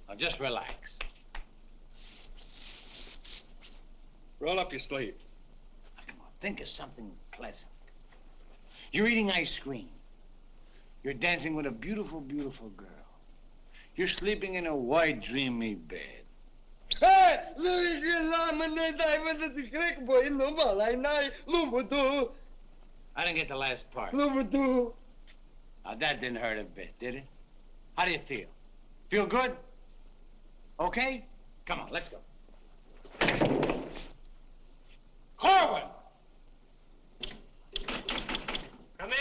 Now, just relax. Roll up your sleeves. Now, come on, think of something pleasant. You're eating ice cream. You're dancing with a beautiful, beautiful girl. You're sleeping in a white, dreamy bed. I didn't get the last part. Now, that didn't hurt a bit, did it? How do you feel? Feel good? Okay? Come on, let's go. Korwin! Come in.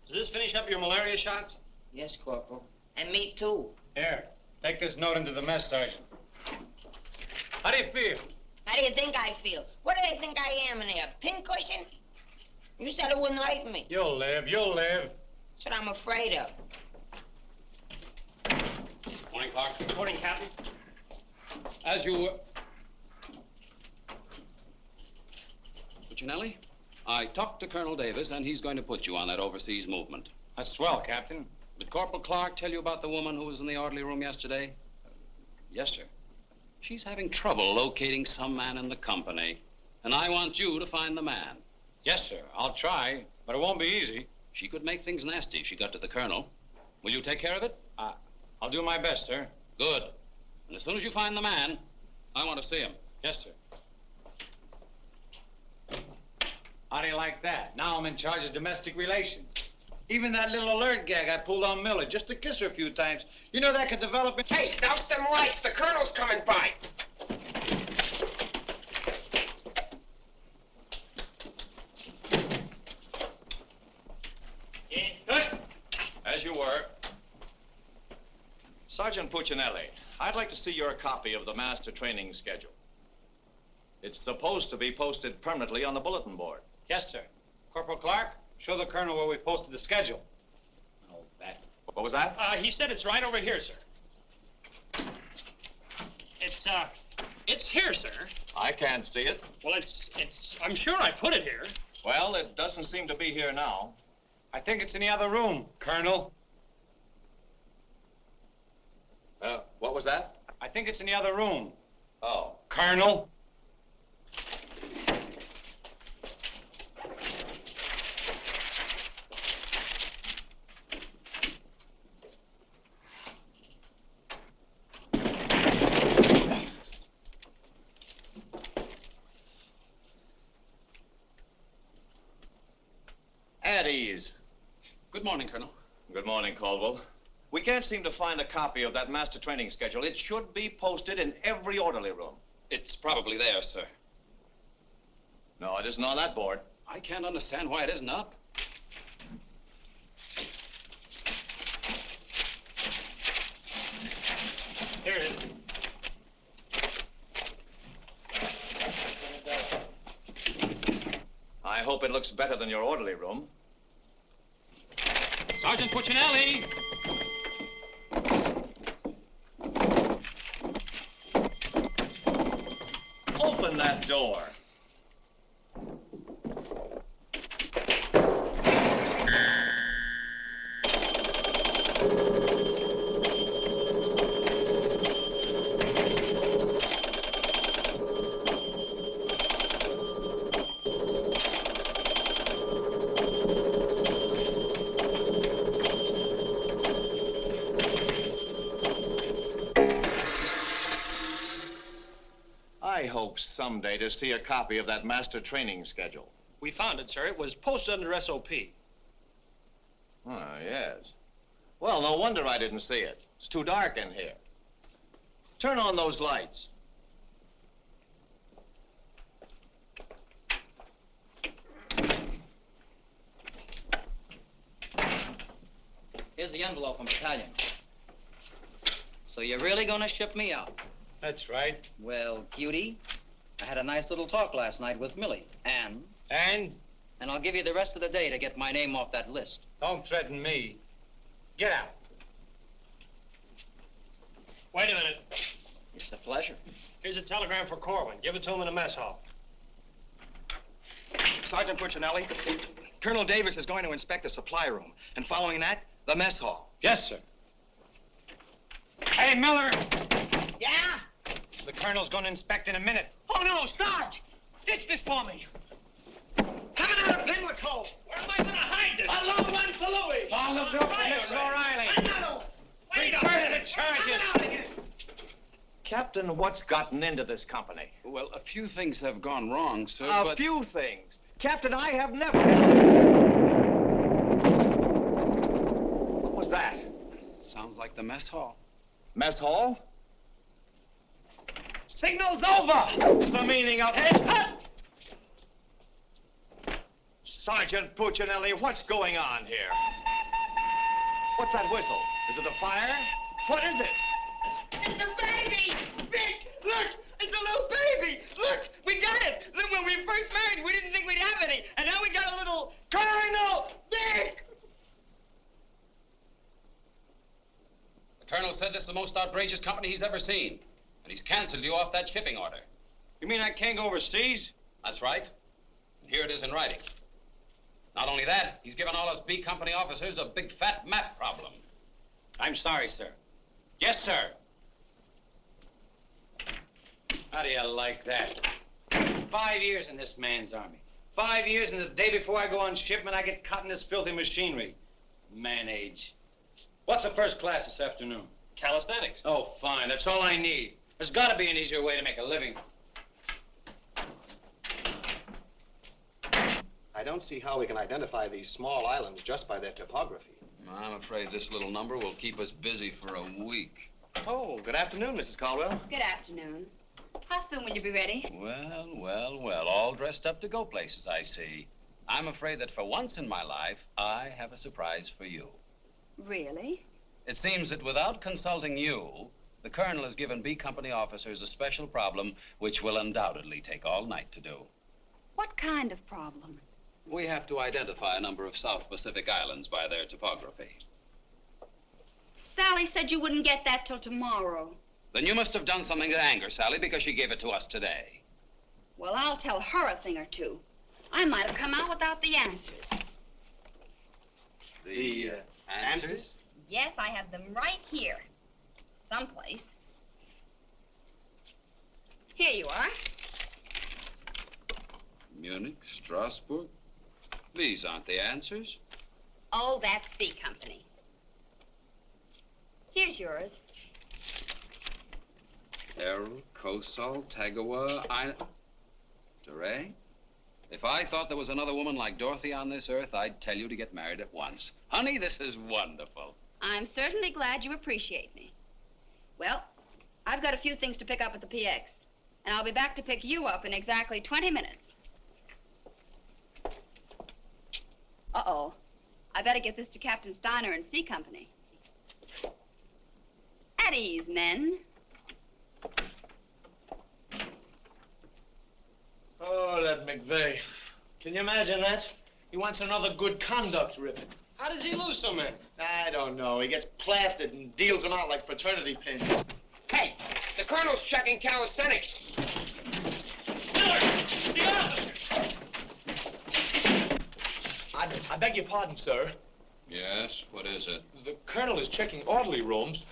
Does this finish up your malaria shots? Yes, Corporal. And me, too. Here, take this note into the mess, Sergeant. How do you feel? How do you think I feel? What do they think I am in there, a pincushion? You said it wouldn't hurt me. You'll live, you'll live. That's what I'm afraid of. Morning, Clark. Morning, Captain. As you... Puccinelli, I talked to Colonel Davis, and he's going to put you on that overseas movement. That's swell, Captain. Did Corporal Clark tell you about the woman who was in the orderly room yesterday? Yes, sir. She's having trouble locating some man in the company, and I want you to find the man. Yes, sir. I'll try, but it won't be easy. She could make things nasty if she got to the colonel. Will you take care of it? I'll do my best, sir. Good. And as soon as you find the man, I want to see him. Yes, sir. How do you like that? Now I'm in charge of domestic relations. Even that little alert gag I pulled on Miller, just to kiss her a few times. You know that could develop... Hey, douse them lights. The colonel's coming by. As you were. Sergeant Puccinelli, I'd like to see your copy of the master training schedule. It's supposed to be posted permanently on the bulletin board. Yes, sir. Corporal Clark, show the colonel where we posted the schedule. Oh, that. What was that? He said it's right over here, sir. It's here, sir. I can't see it. Well, I'm sure I put it here. Well, it doesn't seem to be here now. I think it's in the other room, Colonel. What was that? I think it's in the other room. Oh. Colonel. At ease. Good morning, Colonel. Good morning, Caldwell. We can't seem to find a copy of that master training schedule. It should be posted in every orderly room. It's probably there, sir. No, it isn't on that board. I can't understand why it isn't up. Here it is. I hope it looks better than your orderly room. Sergeant Puccinelli! Open that door. I hope someday to see a copy of that master training schedule. We found it, sir. It was posted under SOP. Oh, yes. Well, no wonder I didn't see it. It's too dark in here. Turn on those lights. Here's the envelope from battalion. So you're really gonna ship me out? That's right. Well, cutie, I had a nice little talk last night with Millie. And? And? And I'll give you the rest of the day to get my name off that list. Don't threaten me. Get out. Wait a minute. It's a pleasure. Here's a telegram for Korwin. Give it to him in the mess hall. Sergeant Puccinelli, Colonel Davis is going to inspect the supply room, and following that, the mess hall. Yes, sir. Hey, Miller! Yeah? The colonel's going to inspect in a minute. Oh, no, Sarge! Ditch this for me. Have another Pimlico. Where am I going to hide this? A long one for Louis. Oh, look, Mrs. O'Reilly. Another one. Wait a Reverse minute. the charges. Coming out again. Captain, what's gotten into this company? Well, a few things have gone wrong, sir, A but... few things. Captain, I have never... What was that? Sounds like the mess hall. Mess hall? Signal's over. What's the meaning of it? Sergeant Puccinelli, what's going on here? What's that whistle? Is it a fire? What is it? It's a baby! Vic, look! It's a little baby! Look! We got it! Look, when we first married, we didn't think we'd have any. And now we got a little Colonel! Vic! The colonel said this is the most outrageous company he's ever seen. And he's canceled you off that shipping order. You mean I can't go overseas? That's right. And here it is in writing. Not only that, he's given all us B Company officers a big fat map problem. I'm sorry, sir. Yes, sir. How do you like that? 5 years in this man's army. 5 years, and the day before I go on shipment, I get caught in this filthy machinery. Man age. What's the first class this afternoon? Calisthenics. Oh, fine. That's all I need. There's got to be an easier way to make a living. I don't see how we can identify these small islands just by their topography. I'm afraid this little number will keep us busy for a week. Oh, good afternoon, Mrs. Caldwell. Good afternoon. How soon will you be ready? Well, well, well, all dressed up to go places, I see. I'm afraid that for once in my life, I have a surprise for you. Really? It seems that without consulting you, the colonel has given B Company officers a special problem which will undoubtedly take all night to do. What kind of problem? We have to identify a number of South Pacific islands by their topography. Sally said you wouldn't get that till tomorrow. Then you must have done something to anger Sally because she gave it to us today. Well, I'll tell her a thing or two. I might have come out without the answers. The answers? Yes, I have them right here. Someplace. Here you are. Munich, Strasbourg. These aren't the answers. Oh, that's C Company. Here's yours. Errol, Kosal, Tagawa, DeRay? If I thought there was another woman like Dorothy on this earth, I'd tell you to get married at once. Honey, this is wonderful. I'm certainly glad you appreciate me. Well, I've got a few things to pick up at the PX, and I'll be back to pick you up in exactly 20 minutes. Uh-oh. I better get this to Captain Steiner and C Company. At ease, men. Oh, that McVey. Can you imagine that? He wants another good conduct ribbon. How does he lose so many? I don't know. He gets plastered and deals them out like fraternity pins. Hey, the colonel's checking calisthenics. Miller! The officer! I beg your pardon, sir. Yes, what is it? The colonel is checking orderly rooms.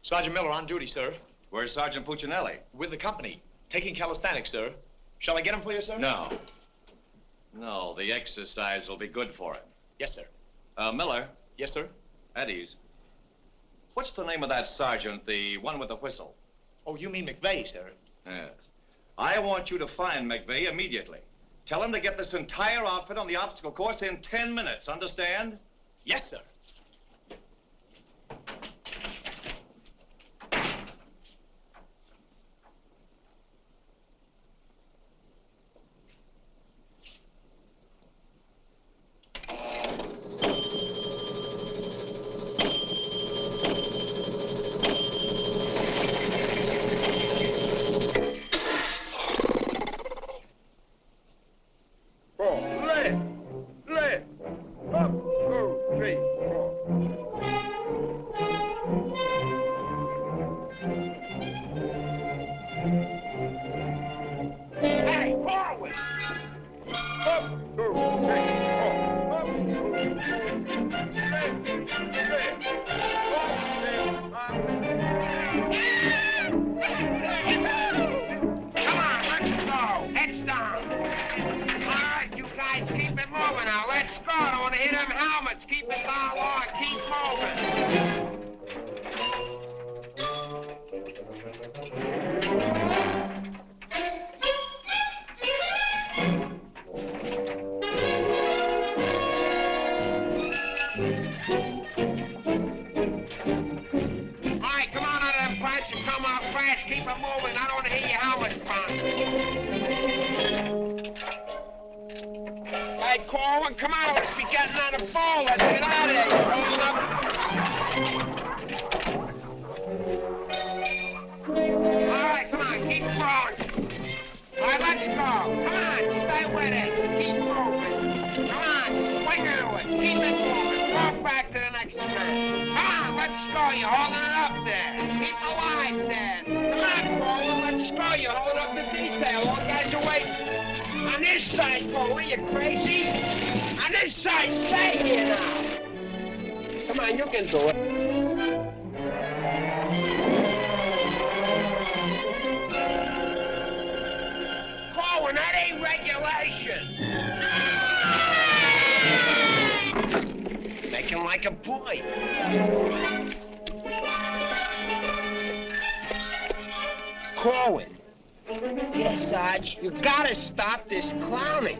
Sergeant Miller on duty, sir. Where's Sergeant Puccinelli? With the company. Taking calisthenics, sir. Shall I get him for you, sir? No. No, the exercise will be good for him. Yes, sir. Miller. Yes, sir. At ease. What's the name of that sergeant, the one with the whistle? Oh, you mean McVey, sir? Yes. I want you to find McVey immediately. Tell him to get this entire outfit on the obstacle course in 10 minutes, understand? Yes, sir. Up. heads down. All right, you guys, keep it moving now. Let's go. I don't want to hit them helmets. Keep it down low and keep moving. All right, come on out of them pants and come out fast. Keep it moving. I don't want to hear your helmets pound. Hey, Korwin, come on. Let's be getting on the ball. Let's get out of here. You're holding up. All right, come on. Keep going. All right, let's go. Come on. Stay with it. Keep moving. Come on. Swing into it. Keep it moving. Walk back to the next turn. Come on. Let's go. You're holding it up there. Keep alive there. Come on, Korwin. Let's go. You're holding up the detail. All guys are waiting. On this side, Korwin, you crazy? On this side, stay here now. Come on, you can do it. Korwin, that ain't regulation. Make him like a boy. Korwin. Yes, Sarge, you gotta stop this clowning.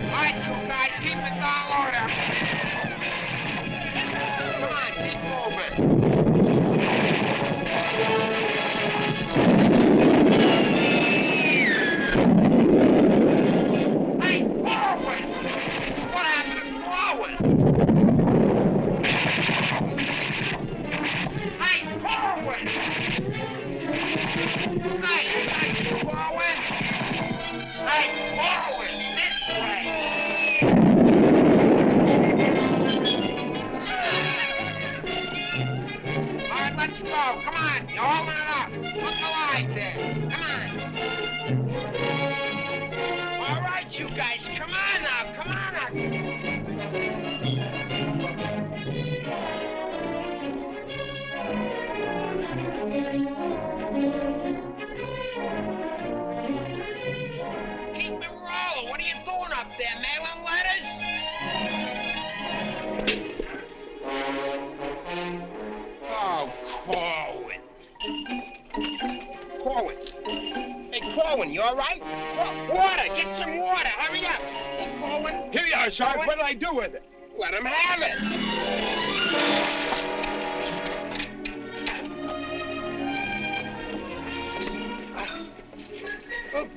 All right, you guys, keep it down low there. Come on, keep moving. Hey, Korwin! What happened to Korwin? Hey, Korwin! Hey, Korwin! Hey, Korwin, this way! All right, let's go. Come on, you're holding it up. Look alive there. Come on. All right, you guys, come on now. Come on now. Keep it rolling. What are you doing up there, mailing letters? Oh, Korwin. Korwin. Hey, Korwin, you all right? Water. Get some water. Hurry up. Hey, Korwin. Here you are, Sarge. What did I do with it? Let him have it.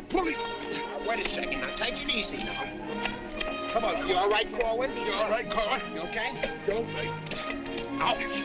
Police. Wait a second. Now, take it easy now. Come on. You all right, Korwin? You all right, Korwin? You okay? You okay? Ouch.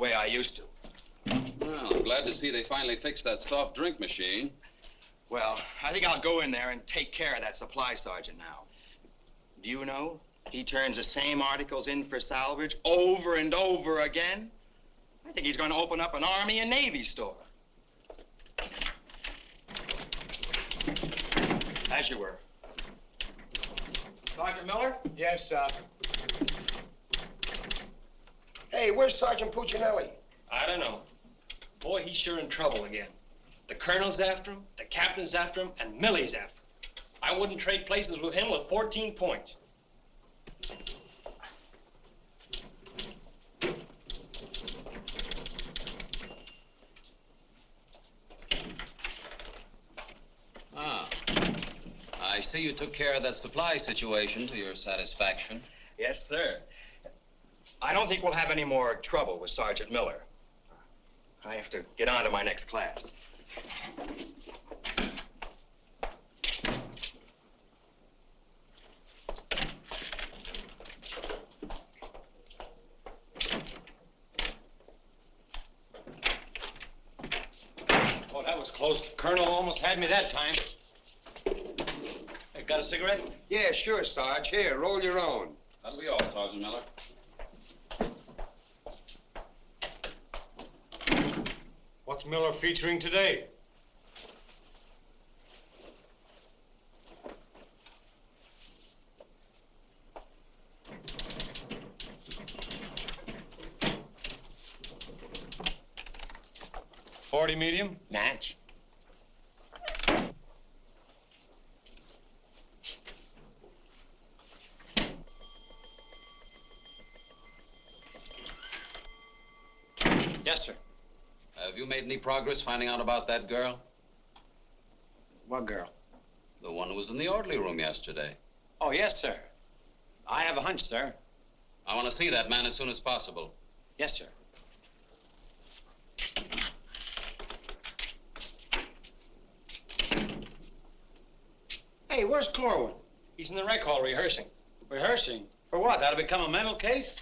way I used to. Well, I'm glad to see they finally fixed that soft drink machine. Well, I think I'll go in there and take care of that supply sergeant now. Do you know, he turns the same articles in for salvage over and over again. I think he's going to open up an Army and Navy store. As you were. Sergeant Miller? Yes, sir. Hey, where's Sergeant Puccinelli? I don't know. Boy, he's sure in trouble again. The colonel's after him, the captain's after him, and Millie's after him. I wouldn't trade places with him with 14 points. Ah. I see you took care of that supply situation to your satisfaction. Yes, sir. I don't think we'll have any more trouble with Sergeant Miller. I have to get on to my next class. Oh, that was close. The colonel almost had me that time. Hey, got a cigarette? Yeah, sure, Sarge. Here, roll your own. That'll be all, Sergeant Miller. What's Miller featuring today? .40 medium? Match. Yes, sir. Have you made any progress finding out about that girl? What girl? The one who was in the orderly room yesterday. Oh, yes, sir. I have a hunch, sir. I want to see that man as soon as possible. Yes, sir. Hey, where's Korwin? He's in the rec hall rehearsing. Rehearsing? For what? That'll become a mental case?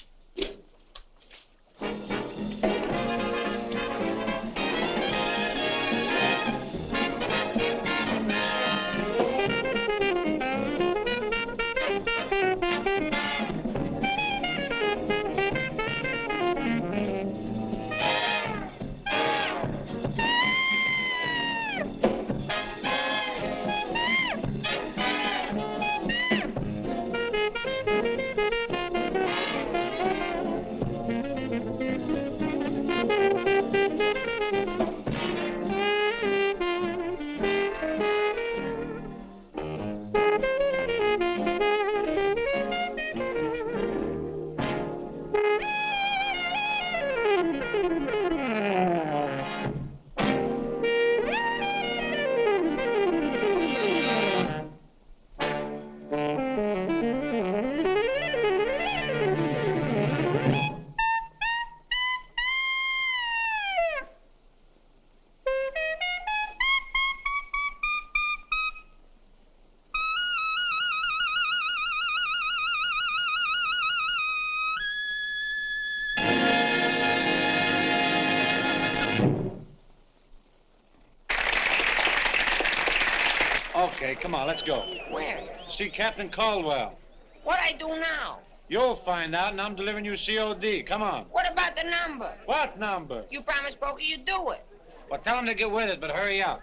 Okay, come on, let's go. Where? See Captain Caldwell. What I do now? You'll find out, and I'm delivering you COD. Come on. What about the number? What number? You promised Pokey you'd do it. Well, tell him to get with it, but hurry up.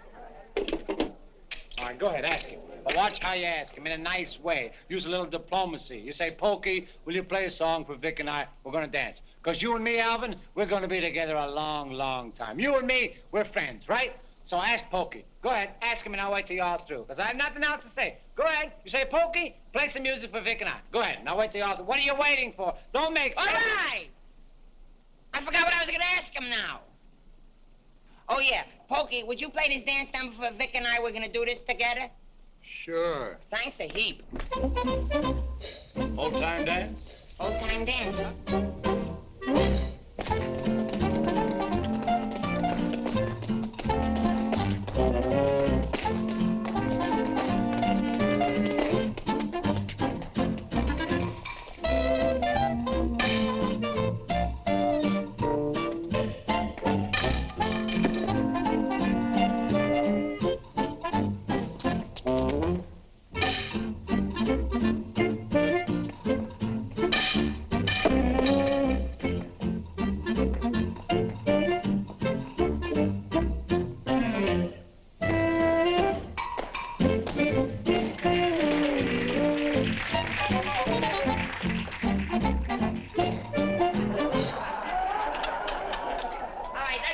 All right, go ahead, ask him. But watch how you ask him in a nice way. Use a little diplomacy. You say, Pokey, will you play a song for Vic and I? We're going to dance. Because you and me, Alvin, we're going to be together a long, long time. You and me, we're friends, right? So ask Pokey. Go ahead, ask him, and I'll wait till you're all through. Because I have nothing else to say. Go ahead. You say, Pokey, play some music for Vic and I. Go ahead, and I'll wait till you're all through. What are you waiting for? Don't make... All right. I forgot what I was going to ask him now. Oh, yeah. Pokey, would you play this dance number for Vic and I? We're going to do this together? Sure. Thanks a heap. Old-time dance? Old-time dance, huh? Let's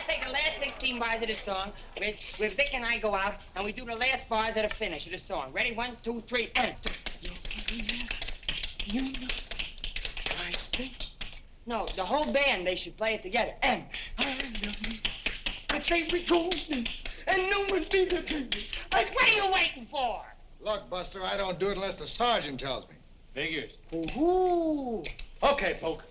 take the last 16 bars of the song, where Vic and I go out, and we do the last bars of the finish of the song. Ready? 1, 2, 3, and... No, the whole band, they should play it together. And I say we go, and no one be the baby. Like, what are you waiting for? Look, Buster, I don't do it unless the sergeant tells me. Figures. Ooh. Okay, Poke.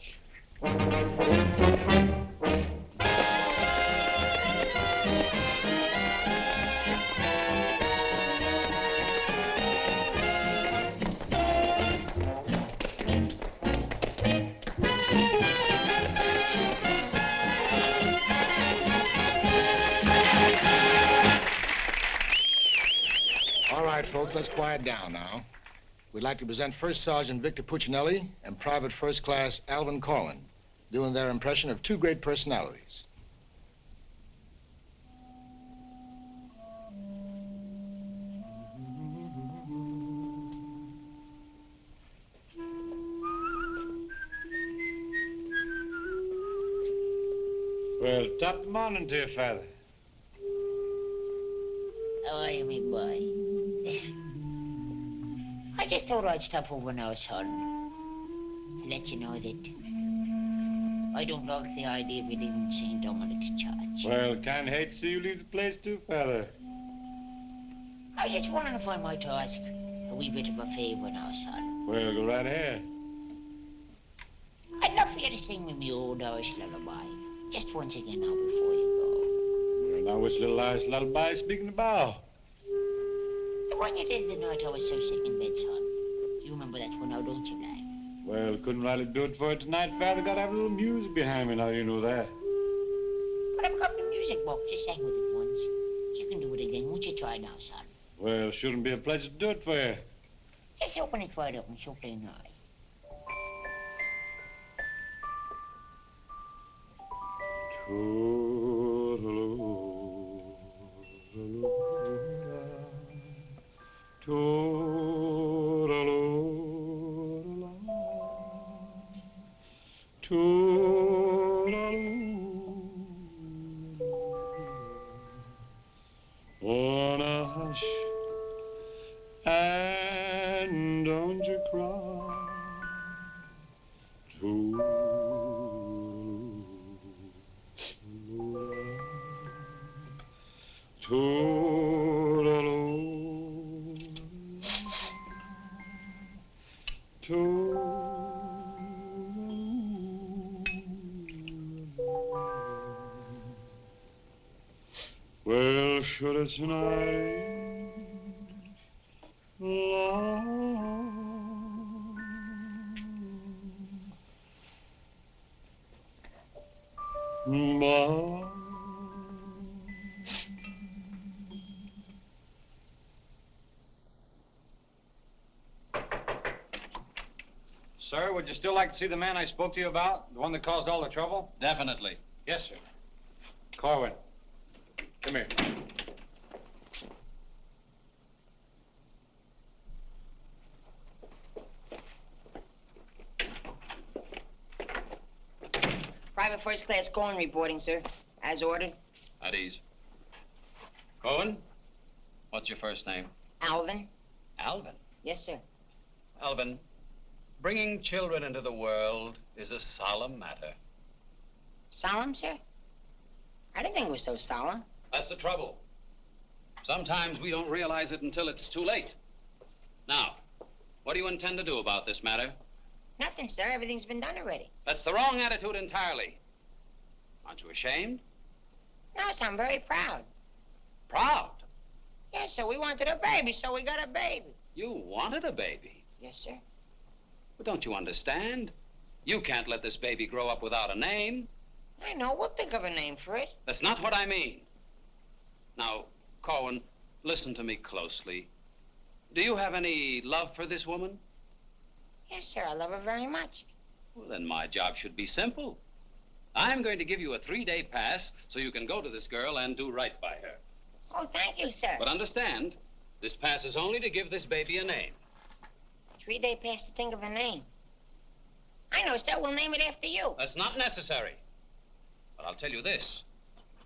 All right, folks, let's quiet down now. We'd like to present First Sergeant Victor Puccinelli and Private First Class Alvin Korwin, doing their impression of two great personalities. Well, top morning to you, Father. How are you, me boy? I just thought I'd stop over now, son, to let you know that I don't like the idea of you leaving St. Dominic's Church. Well, kind of hate to see you leave the place too, Father. I was just wondering if I might ask a wee bit of a favor now, son. Well, go right ahead. I'd love for you to sing with me old Irish lullaby, just once again now before you Well, now which little Irish lullaby speaking about? go. The one you did the night I was so sick in bed, son. You remember that one now, don't you, lad? Well, couldn't rightly do it for it tonight, Father. Gotta have a little music behind me now, you know that. But I've got the music book. Just sang with it once. You can do it again. Won't you try now, son? Well, shouldn't be a pleasure to do it for you. Just open it wide up and shut their eyes. Wanna hush and don't you cry. Well, should it's night long, Sir, would you still like to see the man I spoke to you about? The one that caused all the trouble? Definitely. Yes, sir. Korwin, come here. Private First Class Korwin reporting, sir. As ordered. At ease. Korwin, what's your first name? Alvin. Alvin. Yes, sir. Alvin, bringing children into the world is a solemn matter. Solemn, sir? I didn't think it was so solemn. That's the trouble. Sometimes we don't realize it until it's too late. Now, what do you intend to do about this matter? Nothing, sir. Everything's been done already. That's the wrong attitude entirely. Aren't you ashamed? No, sir, I'm very proud. Proud? Yes, sir. We wanted a baby, so we got a baby. You wanted a baby? Yes, sir. But don't you understand? You can't let this baby grow up without a name. I know. We'll think of a name for it. That's not what I mean. Now, Korwin, listen to me closely. Do you have any love for this woman? Yes, sir. I love her very much. Well, then my job should be simple. I'm going to give you a 3-day pass so you can go to this girl and do right by her. Oh, thank you, sir. But understand, this pass is only to give this baby a name. 3-day pass to think of a name. I know, sir. We'll name it after you. That's not necessary. But I'll tell you this.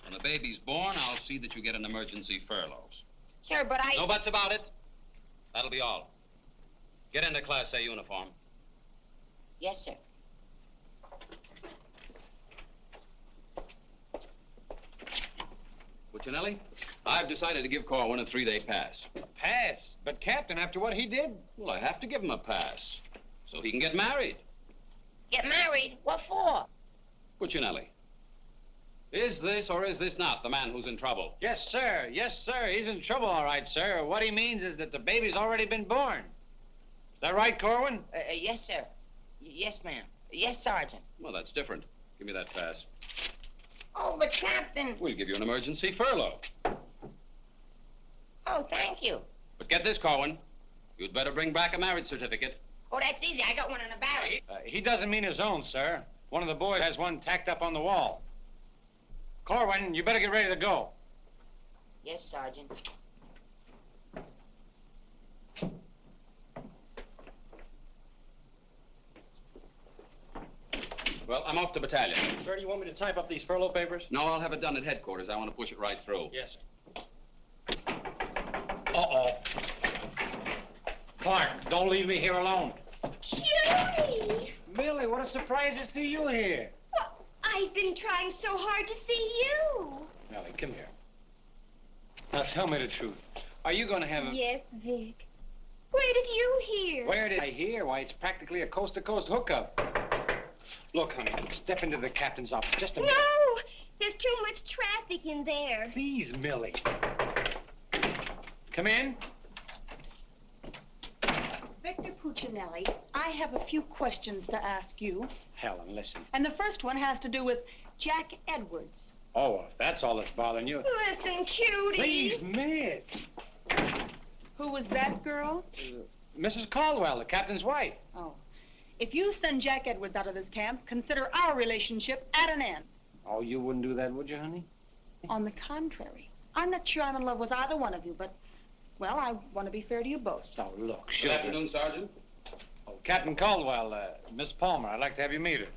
When the baby's born, I'll see that you get an emergency furlough. Sir, but I... No buts about it. That'll be all. Get into Class A uniform. Yes, sir. Puccinelli, I've decided to give Korwin a 3-day pass. A pass? But, Captain, after what he did? Well, I have to give him a pass so he can get married. Get married? What for? Puccinelli, is this or is this not the man who's in trouble? Yes, sir. Yes, sir. He's in trouble, all right, sir. What he means is that the baby's already been born. Is that right, Korwin? Yes, sir. Yes, ma'am. Yes, Sergeant. Well, that's different. Give me that pass. Oh, but Captain... We'll give you an emergency furlough. Oh, thank you. But get this, Korwin. You'd better bring back a marriage certificate. Oh, that's easy. I got one in the barrel. He doesn't mean his own, sir. One of the boys has one tacked up on the wall. Korwin, you better get ready to go. Yes, Sergeant. Well, I'm off to battalion. Sir, do you want me to type up these furlough papers? No, I'll have it done at headquarters. I want to push it right through. Yes, sir. Uh-oh. Clark, don't leave me here alone. Cutie! Millie, what a surprise to see you here. Well, I've been trying so hard to see you. Millie, come here. Now, tell me the truth. Are you going to have a... Yes, Vic. Where did you hear? Where did I hear? Why, it's practically a coast-to-coast hookup. Look, honey, step into the captain's office just a minute. No! There's too much traffic in there. Please, Millie. Come in. Victor Puccinelli, I have a few questions to ask you. Helen, listen. And the first one has to do with Jack Edwards. Oh, if that's all that's bothering you. Listen, Cutie. Please, miss. Who was that girl? Mrs. Caldwell, the captain's wife. Oh. If you send Jack Edwards out of this camp, consider our relationship at an end. Oh, you wouldn't do that, would you, honey? On the contrary. I'm not sure I'm in love with either one of you, but, well, I want to be fair to you both. Oh, look, Good afternoon, Sergeant. Oh, Captain Caldwell, Miss Palmer, I'd like to have you meet her.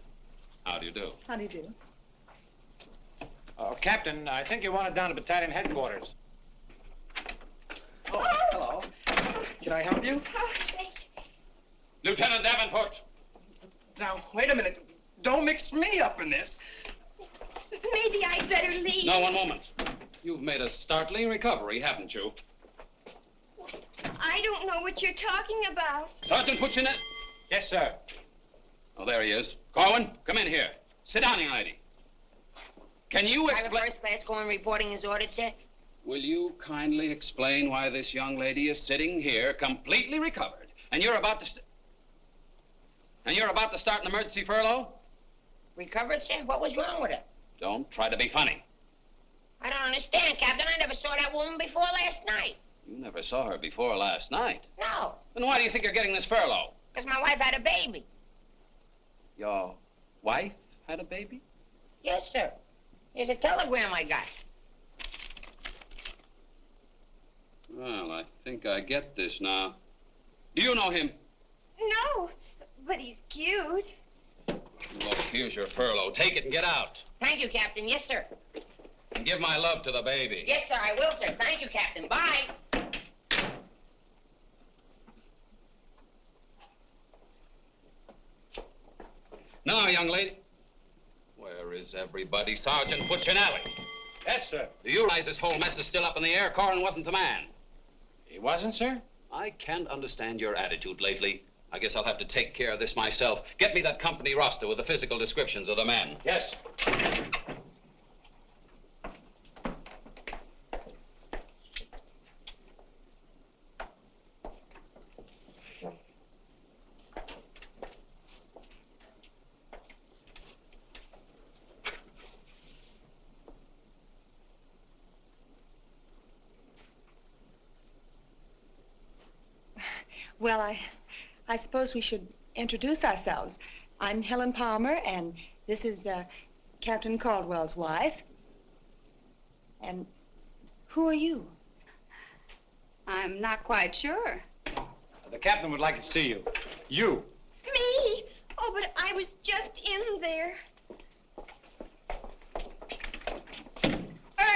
How do you do? How do you do? Oh, Captain, I think you want it down to battalion headquarters. Oh, hello. Can I help you? Oh, thank you. Lieutenant Davenport. Now, wait a minute. Don't mix me up in this. Maybe I'd better leave. No, one moment. You've made a startling recovery, haven't you? I don't know what you're talking about. Sergeant Puccinelli. Yes, sir. Oh, there he is. Korwin, come in here. Sit down, young lady. Can you Private explain... first class going reporting is ordered, sir. Will you kindly explain why this young lady is sitting here completely recovered, and you're about to start an emergency furlough? Recovered, sir? What was wrong with her? Don't try to be funny. I don't understand, Captain. I never saw that woman before last night. You never saw her before last night. No, Then why do you think you're getting this furlough? because my wife had a baby. Your wife had a baby? Yes, sir. Here's a telegram I got. Well, I think I get this now. Do you know him? No, but he's cute. Look, here's your furlough. Take it and get out. Thank you, Captain. Yes, sir. And give my love to the baby. Yes, sir, I will, sir. Thank you, Captain. Bye. Now, young lady. Where is everybody? Sergeant Puccinelli. Yes, sir. Do you realize this whole mess is still up in the air? Korwin wasn't the man. He wasn't, sir? I can't understand your attitude lately. I guess I'll have to take care of this myself. Get me that company roster with the physical descriptions of the men. Yes. Well, I suppose we should introduce ourselves. I'm Helen Palmer, and this is Captain Caldwell's wife. And who are you? I'm not quite sure. The captain would like to see you. You. Me? Oh, but I was just in there.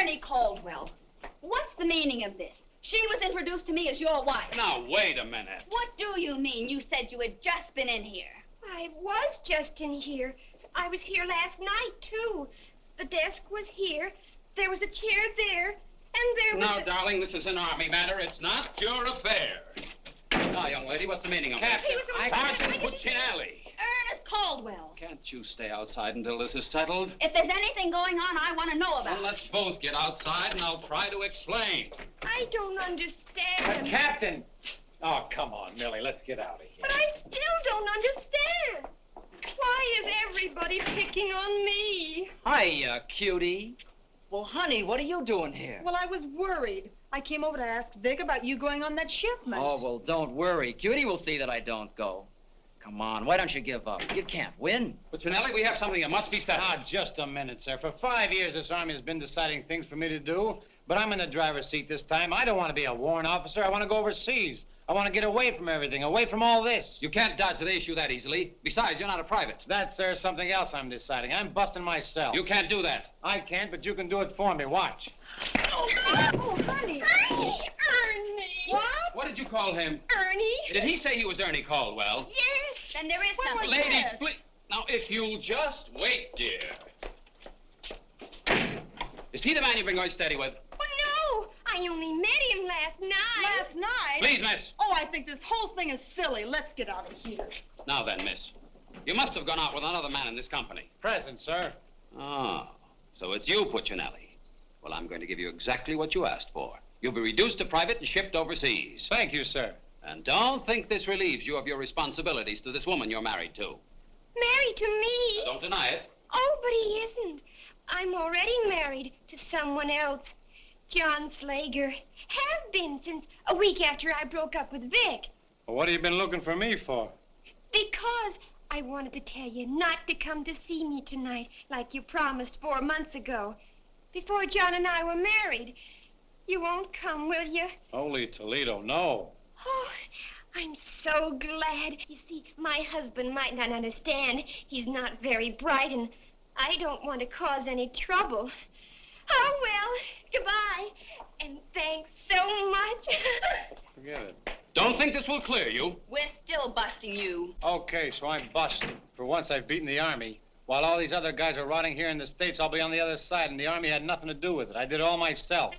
Ernie Caldwell, what's the meaning of this? She was introduced to me as your wife. Now, wait a minute. What do you mean? You said you had just been in here. I was just in here. I was here last night, too. The desk was here. There was a chair there. And there was... Now, darling, this is an Army matter. It's not your affair. Now, young lady, what's the meaning of Captain, this? Sergeant Puccinelli. Ernest Caldwell. Can't you stay outside until this is settled? If there's anything going on, I want to know about Well, it. let's both get outside, and I'll try to explain. I don't understand. Captain! Oh, come on, Millie, let's get out of here. But I still don't understand. Why is everybody picking on me? Hiya, cutie. Well, honey, what are you doing here? Well, I was worried. I came over to ask Vic about you going on that shipment. Oh, well, don't worry. Cutie will see that I don't go. Come on, why don't you give up? You can't win. Puccinelli, we have something that must be settled. Now, just a minute, sir. For 5 years, this Army has been deciding things for me to do, but I'm in the driver's seat this time. I don't want to be a warrant officer. I want to go overseas. I want to get away from everything, away from all this. You can't dodge the issue that easily. Besides, you're not a private. That's, sir, something else I'm deciding. I'm busting myself. You can't do that. I can't, but you can do it for me. Watch. Oh, honey. Ernie. What? What did you call him? Ernie. Did he say he was Ernie Caldwell? Yes. Then there is something. Ladies, please. Now, if you'll just wait, dear. Is he the man you've been going steady with? Oh, no. I only met him last night. Last night? Please, miss. Oh, I think this whole thing is silly. Let's get out of here. Now then, miss. You must have gone out with another man in this company. Present, sir. Oh, so it's you, Puccinelli. Well, I'm going to give you exactly what you asked for. You'll be reduced to private and shipped overseas. Thank you, sir. And don't think this relieves you of your responsibilities to this woman you're married to. Married to me? Don't deny it. Oh, but he isn't. I'm already married to someone else. John Slager. Have been since a week after I broke up with Vic. Well, what have you been looking for me for? Because I wanted to tell you not to come to see me tonight like you promised 4 months ago. Before John and I were married. You won't come, will you? Holy Toledo, no. Oh, I'm so glad. You see, my husband might not understand. He's not very bright, and I don't want to cause any trouble. Oh, well, goodbye. And thanks so much. Forget it. Don't think this will clear you. We're still busting you. Okay, so I'm busted. For once, I've beaten the Army. While all these other guys are rotting here in the States, I'll be on the other side, and the Army had nothing to do with it. I did it all myself.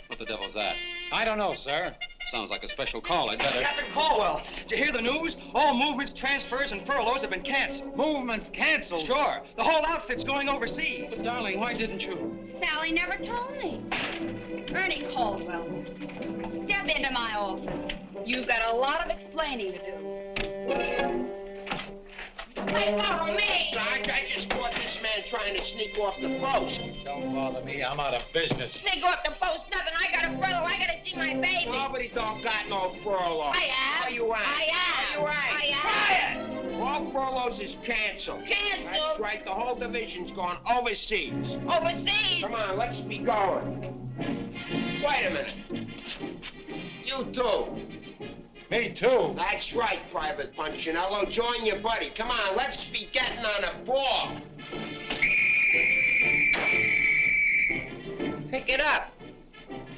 What the devil's that? I don't know, sir. Sounds like a special call. I'd better... Captain Caldwell, did you hear the news? All movements, transfers, and furloughs have been canceled. Movements canceled? Sure. The whole outfit's going overseas. But, darling, why didn't you? Sally never told me. Ernie Caldwell, step into my office. You've got a lot of explaining to do. Hey, follow me! Sarge, I just caught this man trying to sneak off the post. Don't bother me. I'm out of business. Sneak off the post, nothing. I got a furlough. I gotta see my baby. Nobody don't got no furlough. I have. Are you right? I have. Are you right? I have. All furloughs is canceled. Canceled? That's right. The whole division's gone overseas. Overseas? Come on, let's be going. Wait a minute. You too. Me too. That's right, Private Punchinello. Join your buddy. Come on, let's be getting on a ball. Pick it up.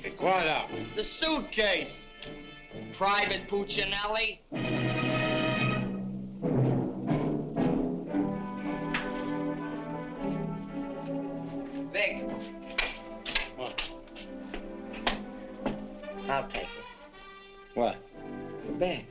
Pick what up? The suitcase. Private Puccinelli. Vic. What? I'll take it. What? The bag.